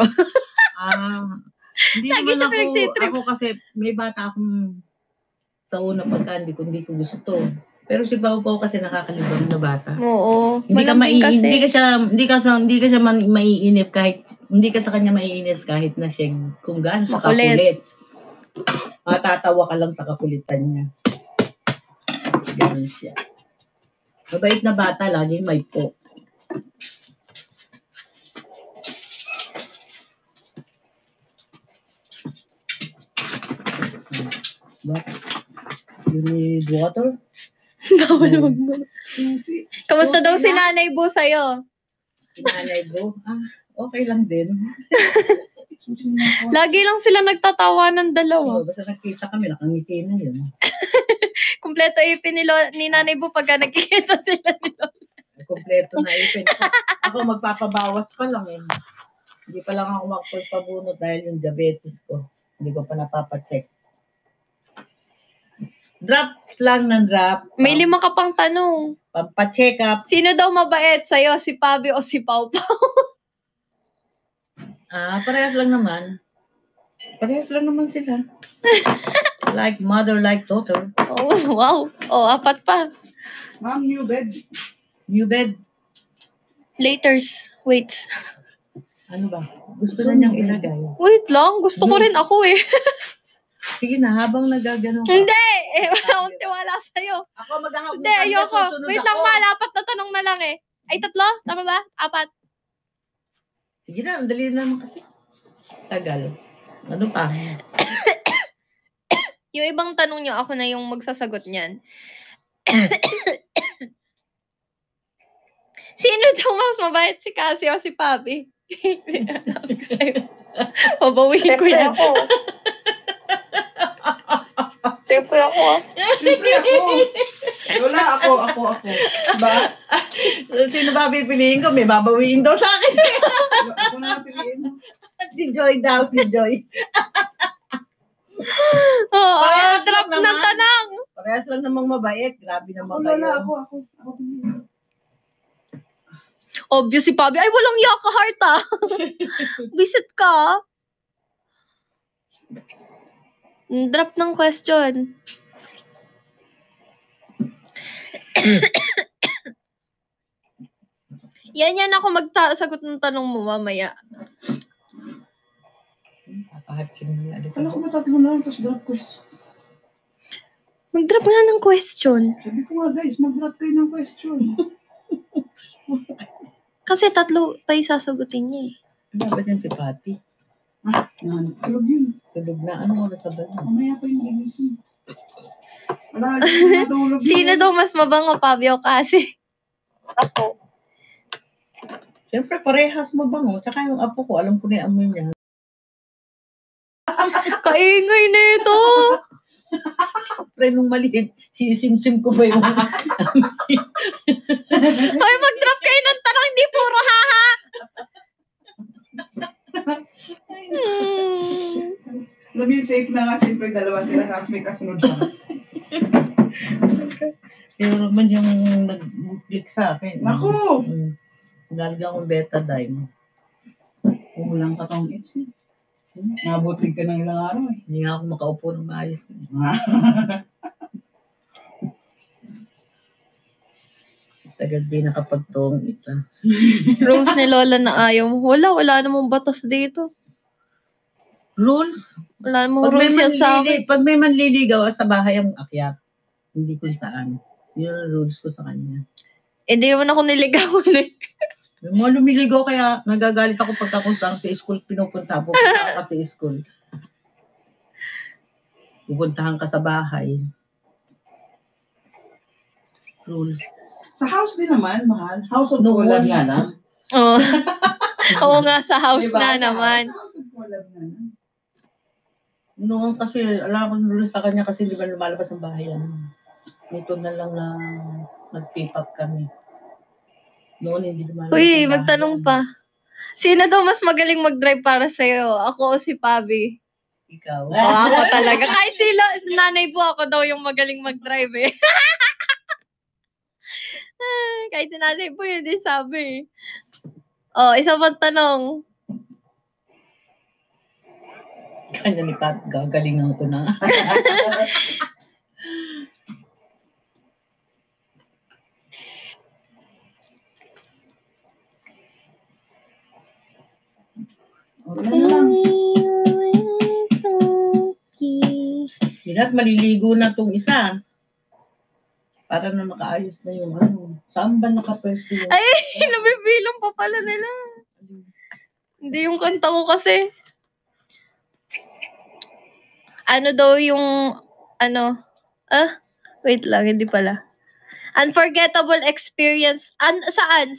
Hindi Lagi siya naman pinagtitrip. ako kasi may bata akong sa una pagka hindi ko gusto to. Pero si Pau Pau kasi nakakalibang na bata. Oo. Hindi ka hindi ka siya maiinip kahit hindi ka sa kanya maiinis kahit na siya kung gaano siya kakulit. Matatawa ka lang sa kakulitan niya. Ganun siya. Mabait na bata, laging may po. What? You need water? Bawal magmula. Kamusta daw si Nanay Bu sa'yo? Si Nanay Bu? Okay lang din. Lagi lang sila nagtatawa ng dalawa. Basta nakita kami, nakangiti na yun. Kumpleto ipin ni Nanay Bu pagka nakikita sila ni Lola. Kumpleto na ipin. Ako magpapabawas pa lang eh. Hindi pa lang ako magpapabunot dahil yung diabetes ko. Hindi ko pa napapacheck. Drop lang ng drop. May 5 ka pang tanong. Pampacheck up. Sino daw mabait sa'yo? Si Pabi o si Pau Pau? Parehas lang naman. Parehas lang naman sila. Like mother, like daughter. Oh, wow. Oh, 4 pa. Ma'am, new bed. New bed. Laters. Wait. Ano ba? Gusto na niyang ilagay. Wait lang. Gusto ko rin ako eh. Sige na, habang nagagano ka. Hindi. Wala akong tiwala sa'yo. Ako maghahabukan. Hindi, ayoko. Wait lang, mahal. 4 na tanong na lang eh. Ay, 3? Tama ba? 4. Sige na, ang dali naman kasi. Tagal. Ano pa? Yung ibang tanong niyo, ako na yung magsasagot niyan. Sino daw mas mabait, si Cassie o si Pabi? Pabawiin ko yan. Ako. Siyempre ako. Siyempre ako. Wala ako. Ba? Sino ba pipiliin ko? May babawiin daw sa akin. Ako na piliin mo. Si Joy daw, si Joy. Oo, drop ng tanang. Parehas lang namang mabait. Grabe naman kayo. Wala ako. Obvious si Pabi. Ay, walang yaka heart Visit ka. Drop ng question. Yan ako magsagot ng tanong mo mamaya. Ano ko matatanong na lang, tapos drop question. Mag-drop nga ng question. Sabi ko nga guys, mag-drop kayo ng question. Kasi 3 pa yung sasagutin niya eh. Dapat yan si Patty. Tulog yun. Tulog na. Ano oras na ba? Mamaya pa yung gigising. Sino daw mas mabango, Pabi o kasi? Ako. Siyempre, parehas mabango. Tsaka yung apo ko, alam ko na yung amoy niya. Kaingay na ito. Pre, nung maliit, sisimsim ko ba yung... Hoy, mag-drop kayo ng tanong, hindi puro haha. Labi safe na nga, siyempre dalawa sila, tapos may kasunod pa. Pero naman yung nag-click sa akin. Naku! Nalagyan akong betadine. Umulang ka tong itch eh. Nabutlig ka ng ilang araw eh. Hindi nga ako makaupo ng maayos. Tagal din nakapagtong ito. Rules ni Lola na ayaw mo. Wala namang batas dito. Rules? Wala namang rules yan sa akin. Pag may manliligaw sa bahay ang akyat, hindi kung saan. Yun ang rules ko sa kanya. Hindi naman ako niligawan eh. Yung mga lumiligaw kaya nagagalit ako pagka kung saan sa school pinupunta. Pupunta ka sa school. Pupuntahan ka sa bahay. Rules. Sa house din naman, mahal. House of Collab nga lang. Oo. Oo nga, sa house Diba? na naman. Sa House of Collab nga lang. Noon kasi, alam ko rules sa kanya kasi di ba lumalabas ang bahay. Ito na lang na nag-pick up kami. Noon hindi lumalabas Uy, ang magtanong bahay. pa. Sino daw mas magaling mag-drive para sa'yo? Ako o si Pabi? Ikaw. Oo, ako talaga. Kahit nanay po ako daw yung magaling mag-drive eh. Kahit si nanay po yun, di sabi. Oh, isa pang tanong. Kanya ni Pat, gagalingan ko na. Minat, maliligo na tong isa. Para na makaayos na yung ano. Saan ba nakapwesto yun? Ay, nabibilang pa pala nila. Hindi yung kanta ko kasi. Ano daw yung, wait lang, hindi pala. Unforgettable experience. Saan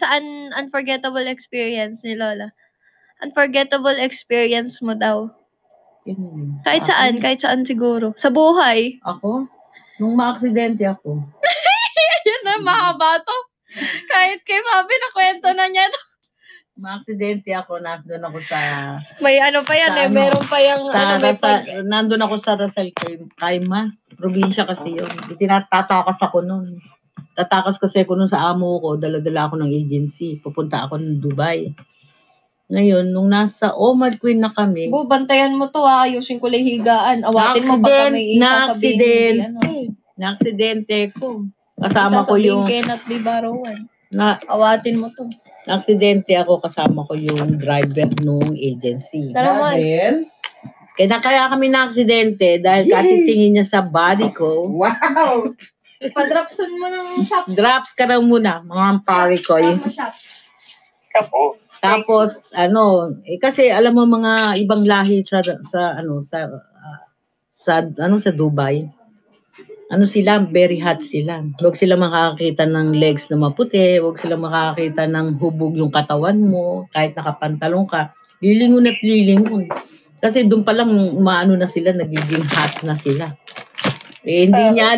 unforgettable experience ni Lola? Unforgettable experience mo daw. Yun. Kahit saan siguro. Sa buhay. Ako? Nung ma-aksidente ako. Yan na, mahaba to. Kahit kay Pabi, nakwento na niya to. Ma-aksidente ako, nandun ako sa... May ano pa yan meron pa yung nandun ako sa Rizal Caima. Probinsya kasi yun. Tinatatakas ako nun. tatakas kasi ako nun sa amo ko, dala-dala ako ng agency. Pupunta ako ng Dubai. Ngayon, nung nasa Omar Queen na kami, Bu, bantayan mo to ha. Ayusin ko lang higaan. Awatin mo pagka may isasabihin. na-aksidente ko. Kasama ko yung... cannot be borrowed. Na, Awatin mo to. na-aksidente ako, kasama ko yung driver nung agency. Tara mo. Dahil, Kaya kami na-aksidente dahil katitingin niya sa body ko. wow! Pa-dropson mo ng shops. Drops ka na muna, mga pari ko. Kapo. Tapos kasi alam mo mga ibang lahi sa Dubai. Sila, very hot sila. Huwag sila makakakita ng legs na maputi, huwag sila makakakita ng hubog yung katawan mo, kahit nakapantalong ka. Lilingon at lilingon. Kasi doon pa lang na sila, nagiging hot na sila. Hindi niya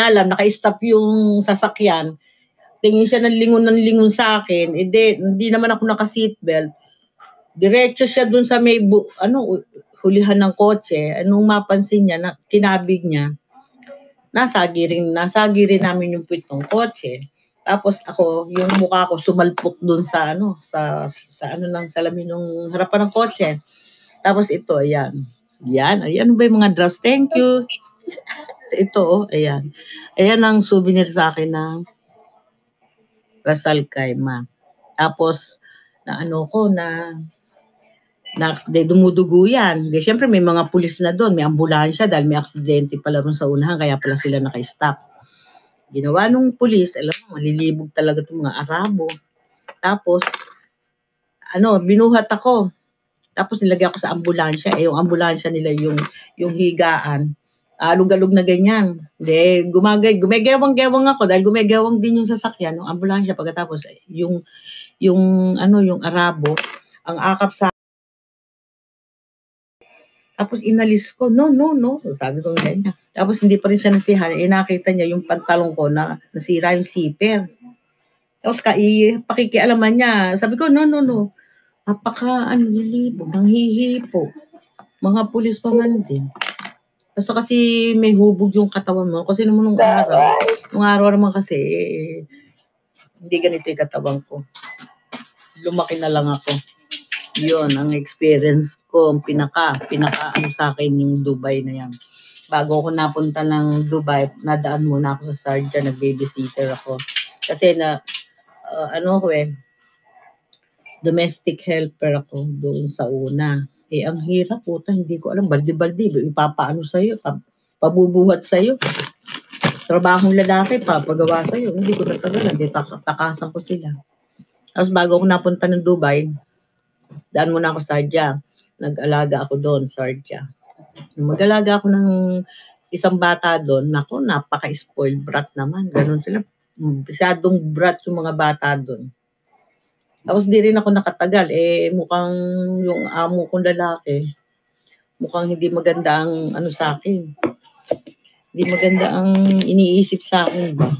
alam, naka-stop yung sasakyan. Tingin siya ng lingon sa akin. Hindi naman ako naka-seatbelt. Diretso siya dun sa may, hulihan ng kotse. Anong mapansin niya, na kinabig niya, nasagi rin namin yung puwit ng kotse. Tapos ako, yung mukha ko sumalpok dun sa ng salamin ng harapan ng kotse. Tapos ito, ayan. Ayan ba yung mga drops? Thank you. Ito, ayan. Ayan ang souvenir sa akin ng Ras Al Khaimah. Tapos, dumudugo yan. Siyempre, may mga pulis na doon, may ambulansya dahil may aksidente pala rin sa unahan, kaya pala sila naka-stop. Ginawa nung pulis, alam mo, malilibog talaga itong mga Arabo. Tapos, binuhat ako. Tapos nilagay ako sa ambulansya. Yung ambulansya nila, yung higaan, alug-alug na ganyan. Gumagewang-gewang ako dahil gumagewang din yung sasakyan ng ambulansya. Pagkatapos yung Arabo ang akap sa, tapos inalis ko, no, sabi ko ganyan. Tapos hindi pa rin siya nasihan, nakita niya yung pantalong ko na nasira yung zipper. Tapos pakikialaman niya, sabi ko, no, nililibog, nanghihipo, mga pulis pa man din. Kasi may hubog yung katawan mo. Kasi naman nung araw naman kasi, hindi ganito yung katawan ko. Lumaki na lang ako. Yun, ang experience ko, pinaka sa akin yung Dubai na yan. Bago ako napunta ng Dubai, nadaan muna ako sa Sharjah, nag-babysitter ako. Kasi domestic helper ako doon sa una. Ang hirap, hindi ko alam, baldi-baldi, ipapaano sa'yo, pabubuhat sa'yo. Trabahong lalaki, papagawa sa'yo. Hindi ko natagalan, takasan ko sila. Tapos bago ako napunta ng Dubai, daan muna ako sa Sharjah. Nag-alaga ako doon, Sharjah. Mag-alaga ako ng isang bata doon, napaka-spoiled brat naman. Ganun sila, masyadong brat yung mga bata doon. Tapos di rin ako nakatagal. Mukhang yung amo kong lalaki, mukhang hindi maganda ang sa akin. Hindi maganda ang iniisip sa akin ba.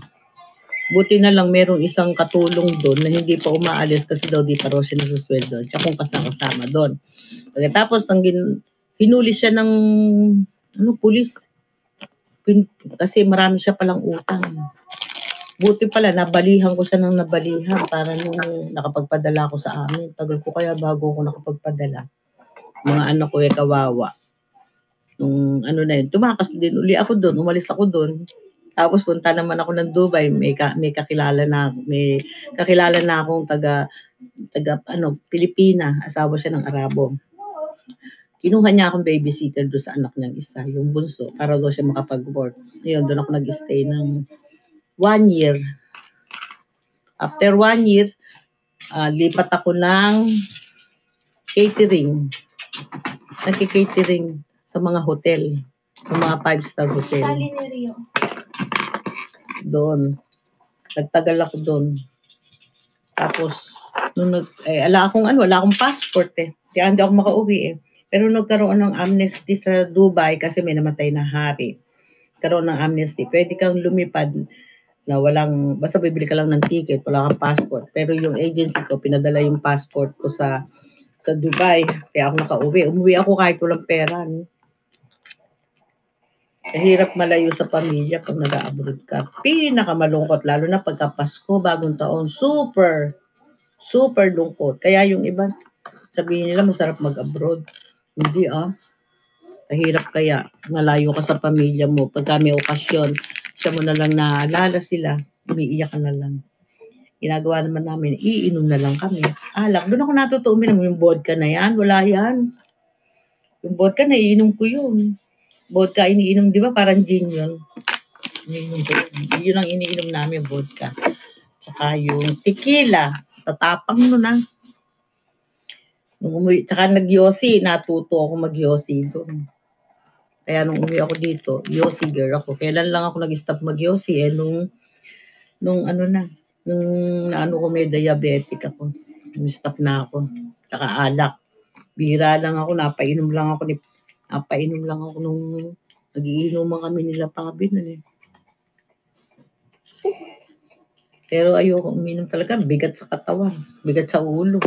Buti na lang merong isang katulong doon na hindi pa umaalis kasi daw di pa raw siya nasusweldo. Siya kung kasama doon. Pagkatapos, hinuli siya ng pulis. Kasi marami siya palang utang. Buti pala, nabalihan ko siya ng nabalihan para nung nakapagpadala ko sa amin. Tagal ko kaya bago ako nakapagpadala. Mga anak ko kawawa. Nung tumakas din uli ako doon, umalis ako doon. Tapos punta naman ako ng Dubai, may kakilala na akong taga Pilipina, asawa siya ng Arabo. Kinuha niya akong babysitter doon sa anak niyang isa, yung bunso, para doon siya makapag-work. Ngayon, doon ako nag-stay ng 1 year. After 1 year, lipat ako ng catering. Nagki-catering sa mga hotel, sa mga 5-star hotel. Doon. Nagtagal ako doon. Tapos, wala akong passport Kaya hindi ako makauwi Pero nagkaroon ng amnesty sa Dubai kasi may namatay na hari. Karoon ng amnesty. Pwede kang lumipad na basta bibili ka lang ng ticket, wala kang passport. Pero yung agency ko, pinadala yung passport ko sa Dubai. Kaya ako nakauwi. Umuwi ako kahit walang pera. Hirap malayo sa pamilya pag nag-abroad ka. Pinakamalungkot, lalo na pagka Pasko, bagong taon. Super, super lungkot. Kaya yung iba, sabihin nila masarap mag-abroad. Hindi Mahirap kaya. Malayo ka sa pamilya mo. Pagka may okasyon, siya mo na lang naalala sila. Umiiyak ka na lang. Ginagawa naman namin, iinom na lang kami. Alak, doon ako natuto uminom. Yung vodka na yan, wala yan. Yung vodka, naiinom ko yun. Vodka iniinom, di ba? Parang gin yun. Iniinom ko yun. Yun ang iniinom namin, vodka. Tsaka yung tequila. Tatapang nun Nung umuwi, tsaka nag-yossi. Natuto ako mag-yossi doon. Kaya nung umuwi ako dito, yossi girl ako. Kailan lang ako nag-stop mag-yossi nung ko may diabetic ako. Stop na ako. Tsaka alak. Bira lang ako, napainom lang ako nung nagiinuman kami nila Pabi nun Pero ayoko uminom talaga, bigat sa katawan, bigat sa ulo.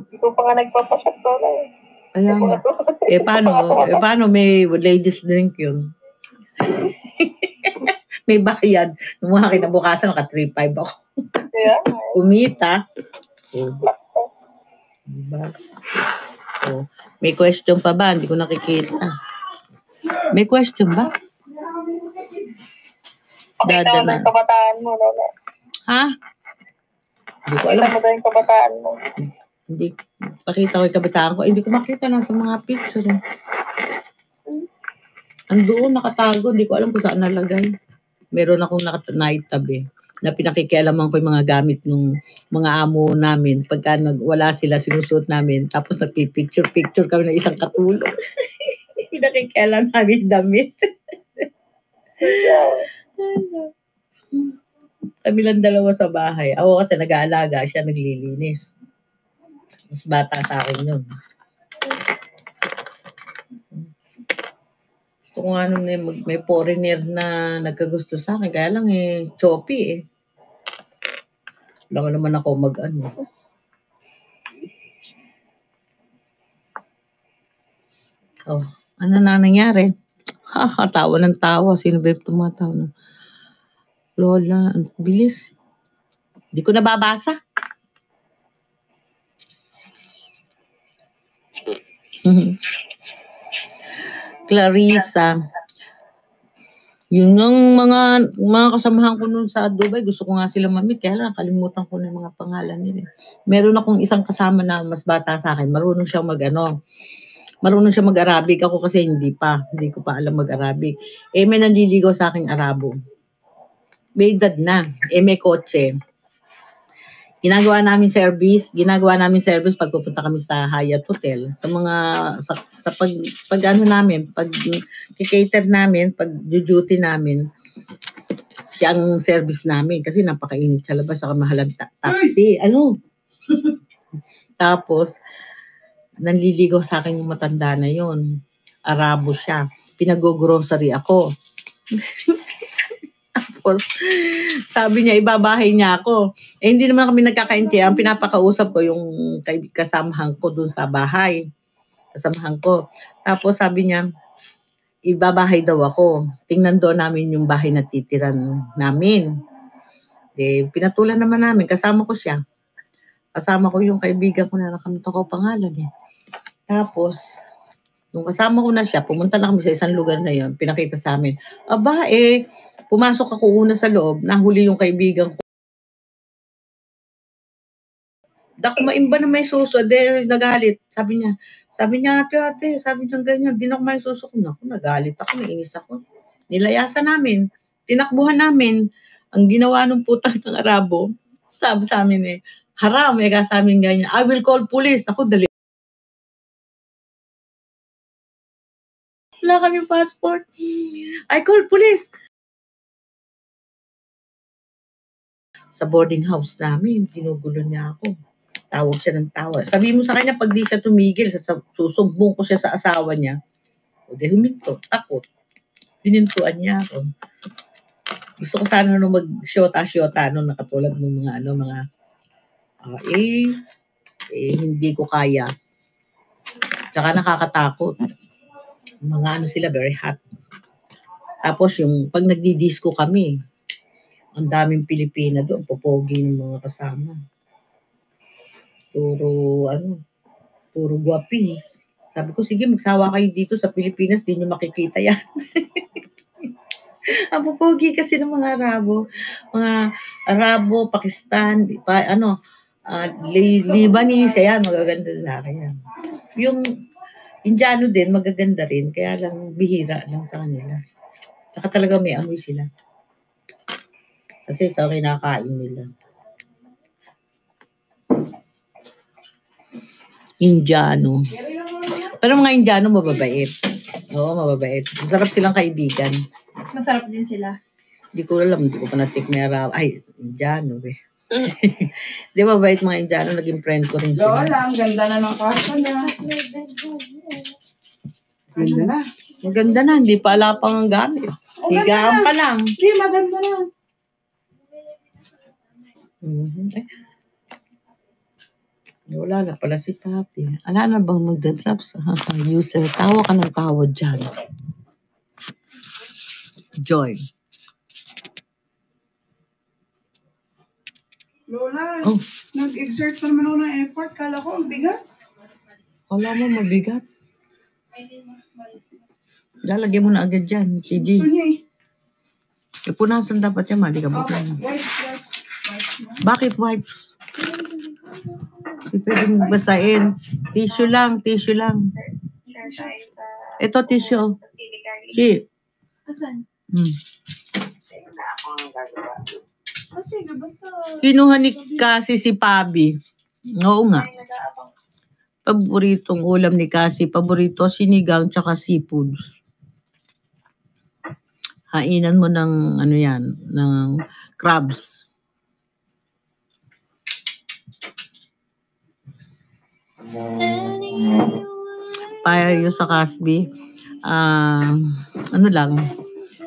Ito pa nga nagpapashot ko lang. Kaya paano may ladies drink yun? May bayad. Nung mga kinabukasan, naka 3.5 ako. Yeah. Kumita. Diba? May question pa ba? Hindi ko nakikita. May question ba? Pakita mo na yung kabataan mo, Lola. Ha? Hindi ko alam. Pakita mo na yung kabataan mo. Hindi. Pakita ko yung kabataan ko. Hindi ko makita na sa mga picture. Andoon, nakatago. Hindi ko alam kung saan nalagay. Meron akong naitabi na pinakikialaman ko yung mga gamit ng mga amo namin. Pagka wala sila, sinusuot namin. Tapos nagpipicture kami ng isang katulong. Pinakikialam namin damit. Kami lang dalawa sa bahay. Ako kasi nag-aalaga, siya naglilinis. Mas bata sa akin yun. Gusto ko nga nung may foreigner na nagkagusto sa akin. Kaya lang choppy Wala naman ako ano na nangyari? Tawa ng tawa. Sino ba yung tumatawa na? Lola, ang bilis. Hindi ko nababasa. Clarissa. Yung mga kasamahan ko nun sa Dubai, gusto ko nga sila ma-meet, kaya lang kalimutan ko na yung mga pangalan nila. Meron akong isang kasama na mas bata sa akin, marunong siyang mag-Arabic. Ako kasi hindi ko pa alam mag-Arabic. May nanliligaw sa aking Arabo. May edad na, may kotse. Ginagawa namin service pag pupunta kami sa Hyatt Hotel. Sa mga pag cater namin, pag duty namin, siya ang service namin kasi napakainit sa labas sa kamahalang taxi. Tapos nanliligaw sa akin yung matanda na yon. Arabo siya. Pinag-grocery ako. Tapos, sabi niya, ibabahay niya ako. Hindi naman kami nagkakaintindihan. Pinapakausap ko yung kasamahan ko dun sa bahay. Kasamahan ko. Tapos sabi niya, ibabahay daw ako. Tingnan doon namin yung bahay na titiran namin. Pinatulan naman namin. Kasama ko siya. Kasama ko yung kaibigan ko na nakalimutan ko pangalan Tapos, nung kasama ko na siya, pumunta na kami sa isang lugar na yon. Pinakita sa amin. Pumasok ako una sa loob, nahuli yung kaibigan ko. Maimba na may suso, nagalit. Sabi niya, ate, sabi niya ganyan, di na ako may suso. Nagalit ako, nainis ako. Nilayasan namin, tinakbuhan namin. Ang ginawa ng putang ng Arabo, sabi sa amin haram, sa amin ganyan. I will call police. Dali. Wala kami passport. I call police. Sa boarding house namin, ginugulo niya ako. Tawag siya ng tawag. Sabi mo sa kanya, pag di siya tumigil, susumbong ko siya sa asawa niya. Huminto, takot. Hinintuan niya ako. Gusto ko sana nung mag-shota, nakatulad ng hindi ko kaya. Tsaka nakakatakot. Mga sila, very hot. Tapos yung pag nagdi-disco kami, ang daming Pilipina doon, popogi ng mga kasama. Puro guwapis. Sabi ko, sige, magsawa kayo dito sa Pilipinas, di nyo makikita yan. Ang popogi kasi ng mga Arabo, Pakistan, Lebanese, ayan, magaganda lalaki yan. Yung Indiano din, magaganda rin, kaya lang bihira lang sa kanila. Saka talaga may amoy sila. Kasi sa kinakain nila. Indiano. Pero mga Indiano mababait. Oo, mababait. Masarap silang kaibigan. Masarap din sila. Hindi ko alam, hindi ko pa natikmay ay, Indiano eh. Di ba mabait mga Indiano, naging friend ko rin sila. Lola, ang ganda na ng kwarto niya. Ganda na. Maganda na, hindi pa ala pang ang gamit. Higaan pa lang. Hindi, maganda na. Wala na pala si Papi. Ala na bang magdadrop sa user? Tawa ka ng tawa dyan. Joy. Lola, Oh. nag-exert pa naman ako ng effort. Kala ko ang bigat. Wala mo mabigat. Lalagyan mo na agad dyan. Gusto CD. niya eh. Punasan dapat yan, mali ka ba? Wipes. Bakit wipes? Hindi pwedeng basahin. Tissue lang. Share tayo sa Ito tissue. Pilipinas. Si. Asan? Wala akong gagawa. Oh, sige, basta. Kinuha ni Cassie si Pabi. Oo nga. Ay, nag-aabang. Paboritong ulam ni Cassie. Paborito sinigang tsaka seafoods. Hainan mo ng ng crabs. Payo sa Casby.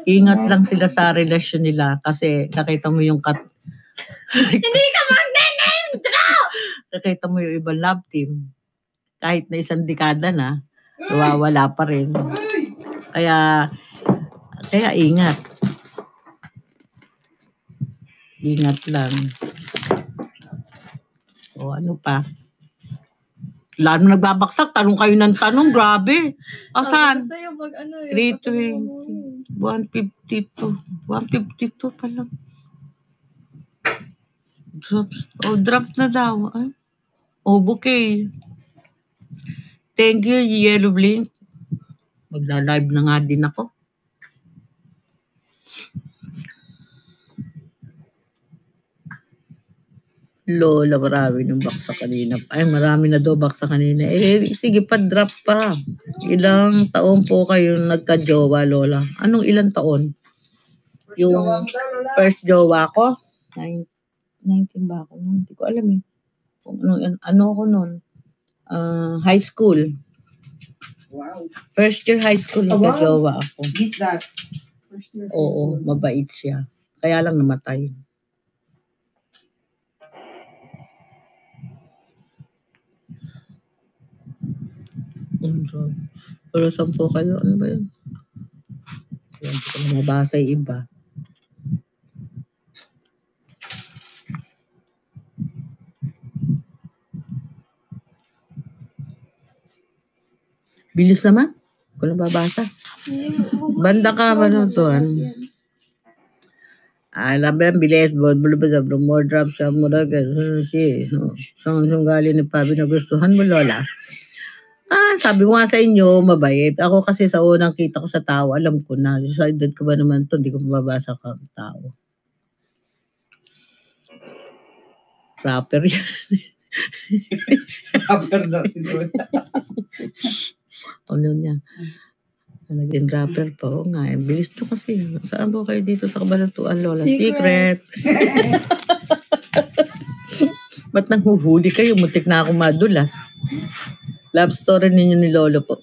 Ingat lang sila sa relasyon nila kasi nakita mo yung Hindi ka mag-name drop! nakita mo yung ibang love team. Kahit na isang dekada na, nawawala pa rin. Kaya ingat. Ingat lang. O ano pa? Lalo nagbabaksak, tanong kayo ng tanong, grabe. Asan? Sa'yo, 320, 152 pa lang. Drop na daw. Ay. Bouquet. Thank you, Yellow Blink. Magla-live na nga din ako. Lola, marami ng baksa kanina. Ay, marami na daw baksa kanina. Sige pa, drop pa. Ilang taon po kayo nagka-jowa, Lola? Anong ilang taon? Yung first jowa ko? 19 ba ako? Hindi ko alam eh. Ano ako nun? High school. Wow. First year high school nagka-jowa ako. Beat that. Oo, mabait siya. Kaya lang namatay. Pero 10 kayo, ano ba yun? Hindi ko na mabasa yung iba. Bilis naman. Kung nababasa. Banda ka ba na ito? Labi ang bilis. More drops siya. Mura ka. Saan galing ni Pabi na gustuhan mo, Lola? Sabi ko nga sa inyo, mabait. Ako kasi sa unang kita ko sa tao, alam ko na. Sa edad ko ba naman ito, hindi ko mababasa ka ang tao. Rapper yan. Rapper daw si Lola. Ano niya? Naging rapper pa. Oo nga. Bilis nyo kasi. Saan po kayo dito sa Kabanatuan, Lola? Secret. Ba't nanghuhuli kayo? Muntik na ako madulas. Love story ninyo ni Lolo po.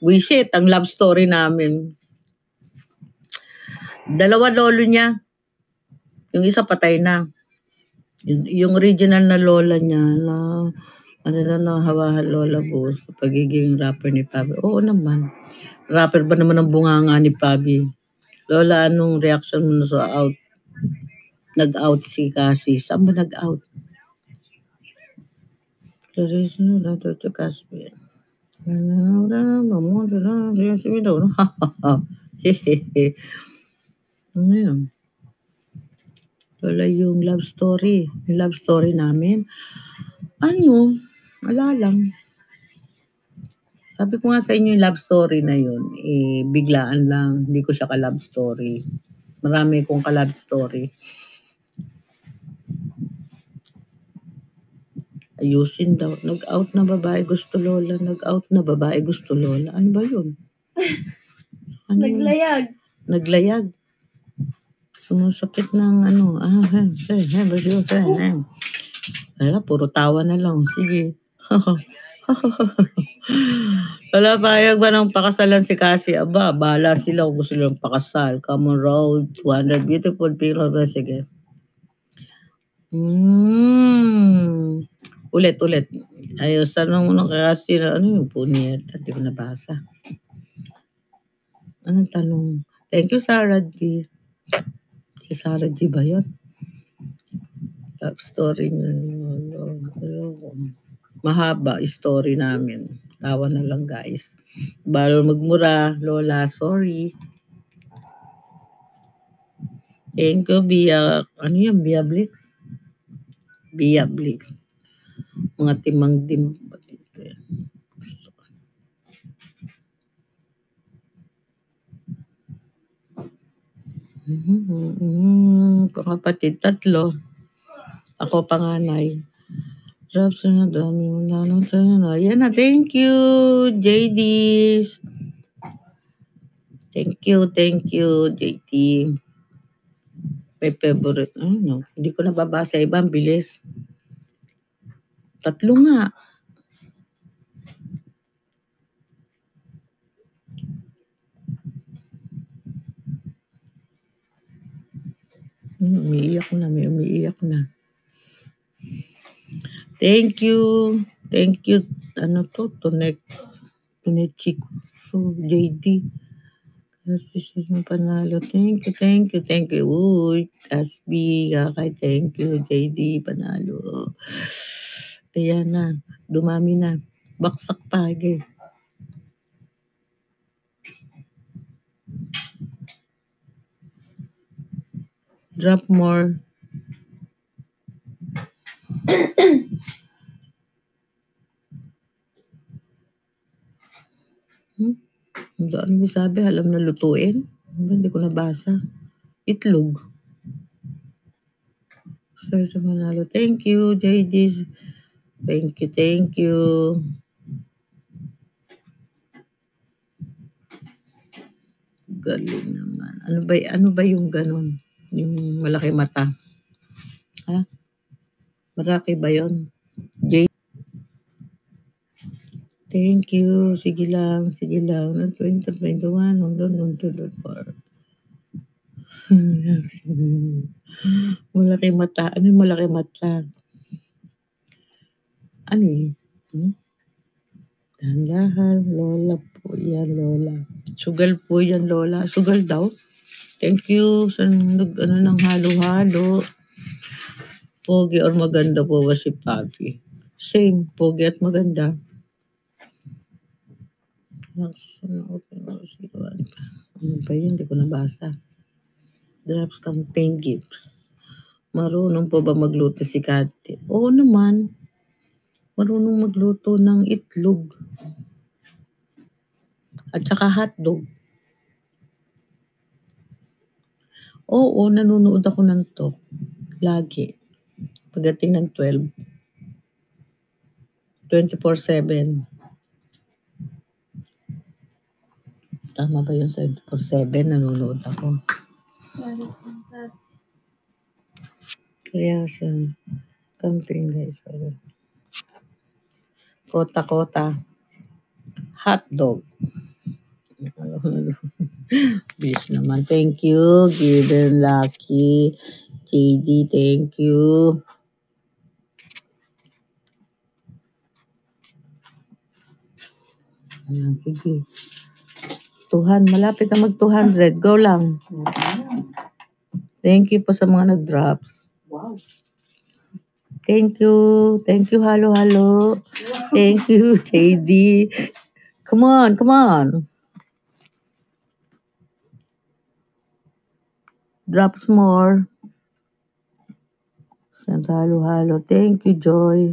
Wisit, ang love story namin. 2 lolo niya. Yung isa patay na. Yung original na lola niya na hawahan Lola po sa pagiging rapper ni Pabi. Oo naman. Rapper ba naman ang bunganga ni Pabi? Lola, anong reaction mo sa out? Nag-out si Cassie. Saan ba nag-out? Clarice, no, dato to Cassie. Ano yun? Lola, yung love story. Yung love story namin. Ano? Wala lang. Sabi ko nga sa inyo yung love story na yun, biglaan lang. Hindi ko siya ka-love story. Marami kong ka-love story. Ayusin daw. Nag-out na babae gusto Lola. Nag-out na babae gusto Lola. Ano ba yun? Ano yun? Naglayag. Naglayag. Sumusakit ng ano. Wala, puro tawa na lang. Sige. Wala, payag ba ng pakasalan si Cassie? Aba, bahala sila kung gusto nilang pakasal. Come on, road. 200 beautiful people. Sige. Ulit. Ayos, tanong mo ng Cassie na ano yung punit. Hindi ko nabasa. Anong tanong? Thank you, Sarah G. Si Sarah G ba yun? Love story niya. Mahaba story namin. Tawa na lang, guys. Balo magmura, Lola. Sorry. Thank you, Bia. Ano yan? Bia Blix? Bia Blix. Mga timang dim. Kapatid, 3. Ako panganay. Drops na dami mo nanon sa na. Yan na, thank you, JD. Thank you, JD. May favorite. Ano? Hindi ko nababasa. Ibang bilis. 3 nga. Umiiyak na. Thank you. Ano to? Tunechiko. So, JD. Kasi sino panalo. Thank you. Uy, Casby. Kakay, thank you. JD, panalo. Ayan na. Dumami na. Baksak pa. Okay. Drop more. Ano mo sabi? Alam na lutuin? Hindi ko nabasa. Itlog. Sir, manalo. Thank you, JD. Thank you. Galing naman. Ano ba yung ganun? Yung malaki mata? Ha? Malaki ba yun? JD. Thank you. Sige lang. 2021. Hanggang 2024. Malaki mata. Ano yung malaki mata? Ano yun? Dahan-dahan. Lola po yan, Lola. Sugal po yan, Lola. Sugal daw. Thank you sa ng halo-halo. Pogi or maganda po ba si Papi? Same. Pogi at maganda. Ano ba yun? Hindi ko nabasa. Drops campaign gifts. Marunong po ba magluto si Kati? Oo naman. Marunong magluto ng itlog. At saka hotdog. Oo, nanonood ako ng talk. Lagi. Pagdating ng 12. 24/7. Tama ba yun? 24/7 nanonood ako. Kaya sa camping guys. Kota. Hotdog. Bilis naman. Thank you. Given Lucky. JD, thank you. Ayan, sige. nagustuhan. Malapit na mag 200. Go lang. Thank you po sa mga nag-drops. Wow. Thank you. Thank you, halo. Thank you, JD. Come on. Drops more. Send halo. Thank you, Joy.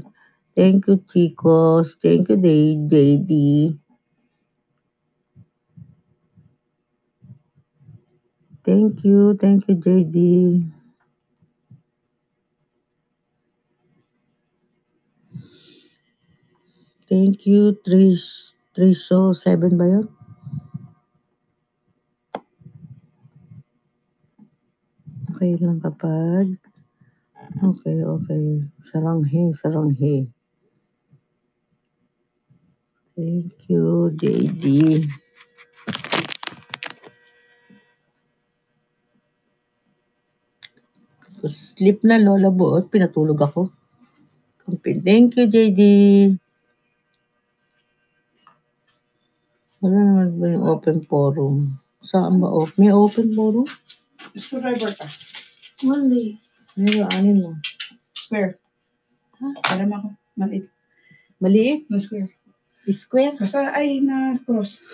Thank you, chicos. Thank you, JD. Thank you, JD. Thank you, Trisho. 7 ba yun? Okay lang kapag. Okay. Saranghe. Thank you, JD. Sleep na, Lola Buot. Pinatulog ako. Thank you, JD. Wala naman ba yung open forum? Saan ba? May open forum? Screwdriver ka. Wala. Meron, anin mo? Square. Alam ako. Maliit. Maliit? Na square. Square? Basta na cross.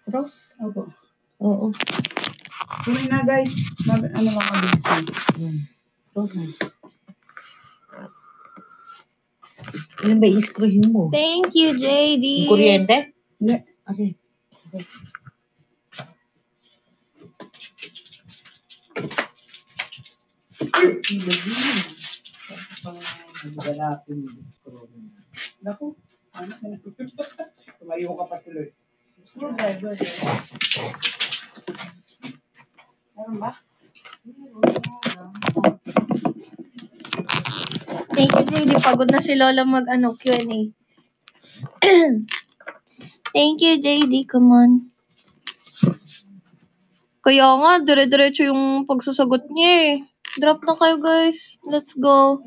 Cross? Opo. Oo. Sorry na guys. Ano lang kami. Okay. Ilan ba i-screwin mo? Thank you, JD. Yung kuryente? Hindi. Okay. Naku. Ano sana? Tumayo ka pa tuloy. Screwdriver. Meron ba? Thank you, JD. Pagod na si Lola Q&A. Thank you, JD. Come on. Kaya nga, dire-diretso yung pagsasagot niya eh. Drop na kayo, guys. Let's go.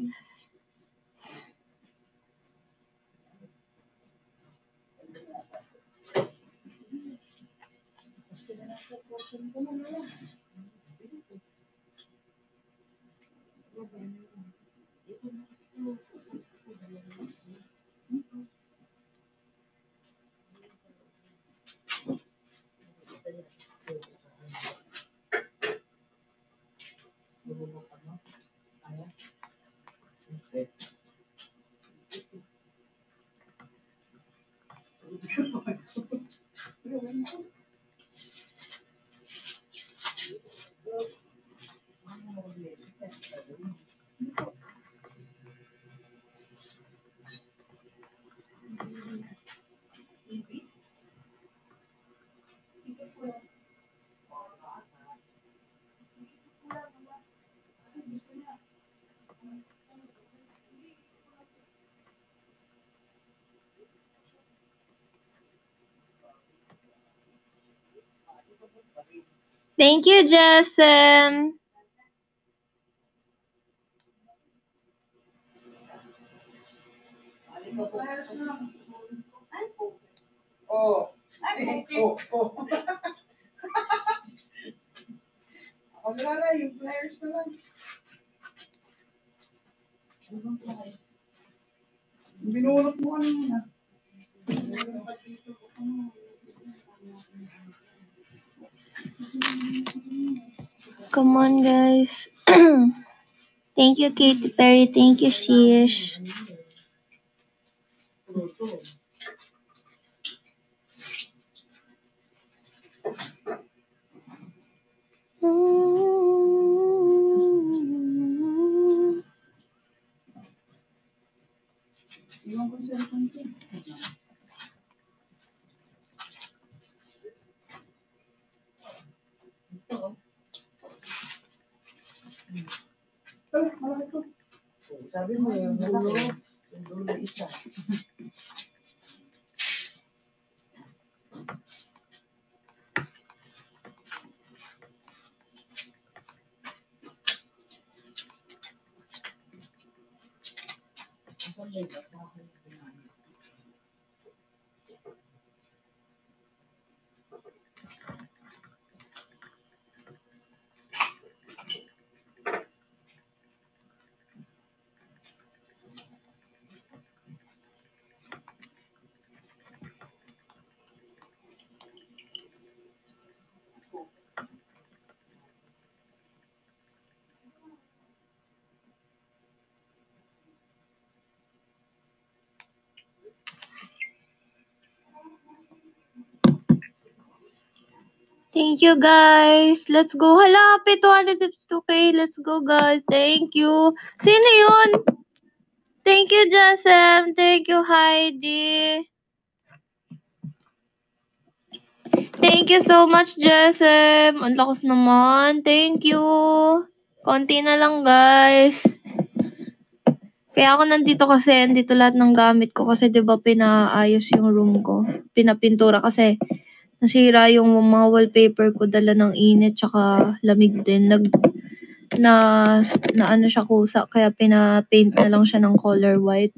Thank you, Jessam. Oh. Ako na yung flyers na lang. Binulot mo kanina. Come on, guys. Thank you, Katy Perry. Thank you, Sheesh. Iwan ko yung cellphone ko. Malaki ko. Sabi mo yung dulo. Yung dulo isa. Thank you, guys. Let's go. Hala, 252k. Let's go, guys. Thank you. Sino yun? Thank you, Jasem. Thank you, Heidi. Thank you so much, Jasem. Ang lakas naman. Thank you. Konti na lang, guys. Kaya ako nandito kasi, andito lahat ng gamit ko kasi 'di ba pinaayos yung room ko. Pinapintura kasi nasira yung mga wallpaper ko dala ng init tsaka lamig din. Na ano siya kusa kaya pina-paint na lang siya ng color white.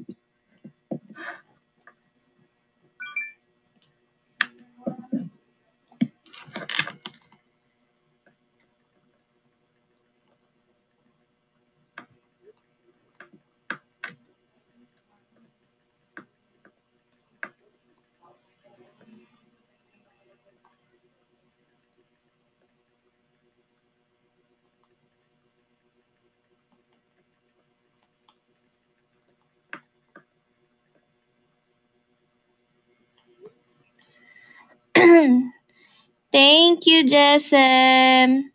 Thank you, Jesem.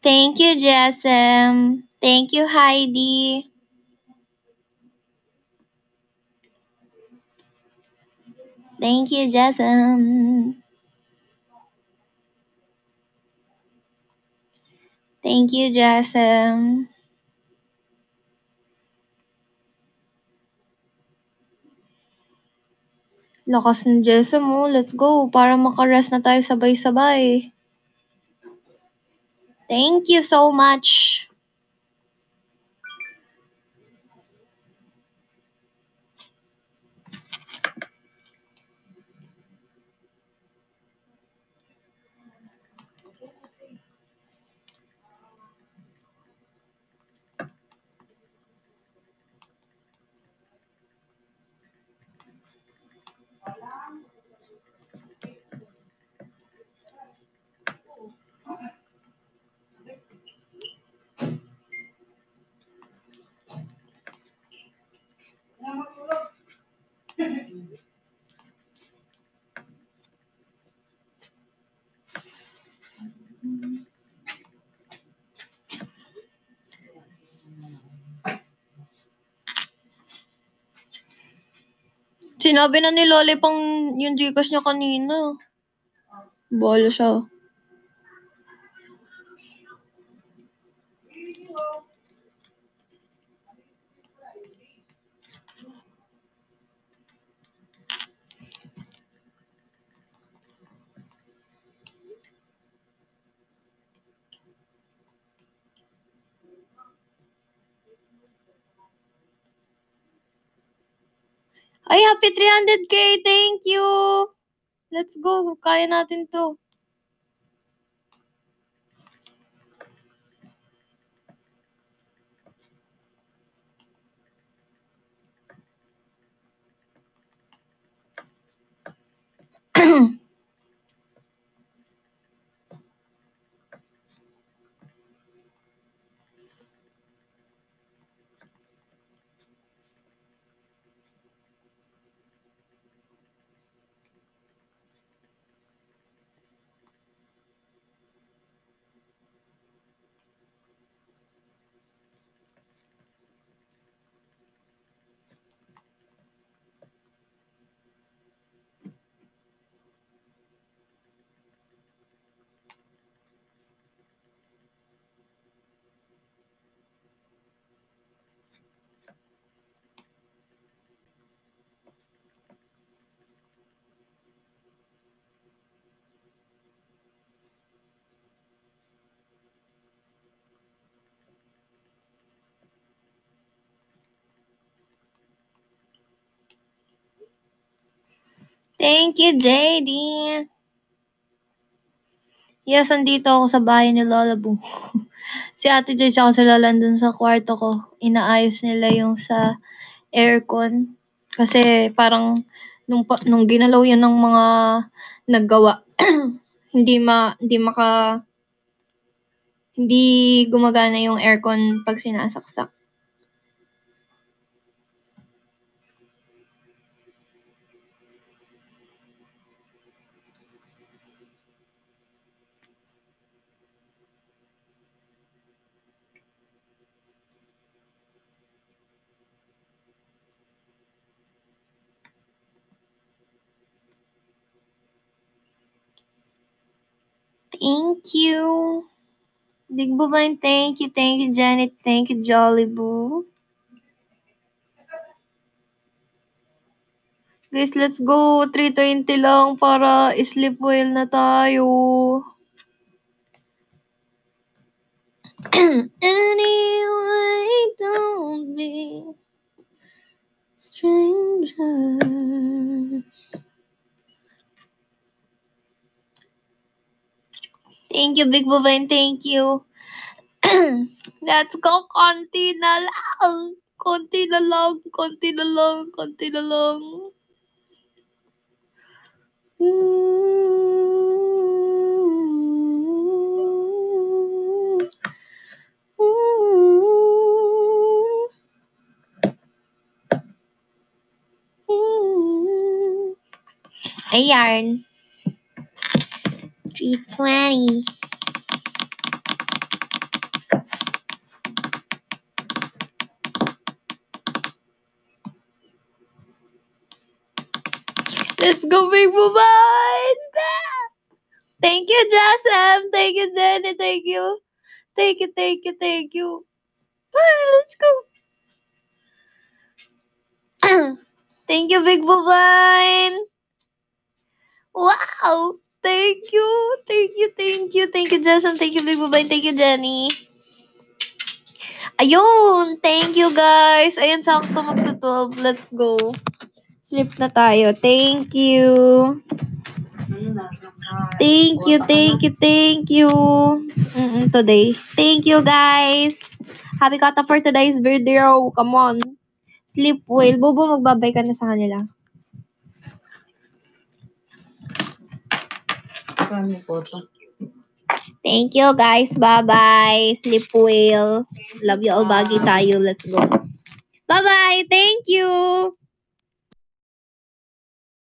Thank you, Jesem. Thank you, Heidi. Thank you, Jesem. Thank you, Jesem. Lakas ng Jesem mo. Let's go. Para makarest na tayo sabay-sabay. Thank you so much. Sinabi na ni Loli pang yung Gcash niya kanina. Bola siya. Ay, happy 300k! Thank you! Let's go. Kaya natin to. Thank you, JD. Yes, andito ako sa bahay ni Lola Boo. Si Ate Joy tsaka si Lola dun sa kwarto ko. Inaayos nila yung sa aircon. Kasi parang nung ginalaw yun ng mga naggawa, hindi gumagana yung aircon pag sinasaksak. Thank you. Big Bubine, thank you. Thank you, Janet. Thank you, Jolly Boo. Guys, let's go. 3:20 lang para sleep well na tayo. Anyway, don't be strangers. Thank you, Big Bubine. Thank you. Let's go. Konti na lang. Konti na lang. Konti na lang. Konti na lang. Ayan. 3:20. Let's go, Big Bubine! Thank you, Jasem. Thank you, Jenny. Thank you. Thank you, thank you, thank you. Let's go. Thank you, Big Bubine. Wow. Thank you. Thank you, thank you. Thank you, Jasem. Thank you, Big Bubine. Thank you, Jenny. Ayun. Thank you, guys. Ayun, sakto magto-12. Let's go. Sleep na tayo. Thank you. Thank you, thank you, thank you. Today. Thank you, guys. Happy kata for today's video. Come on. Sleep well. Bobo, magbabay ka na sa kanila. Thank you, guys. Bye-bye. Sleep well. Love you all. Bagi tayo. Let's go. Bye-bye. Thank you.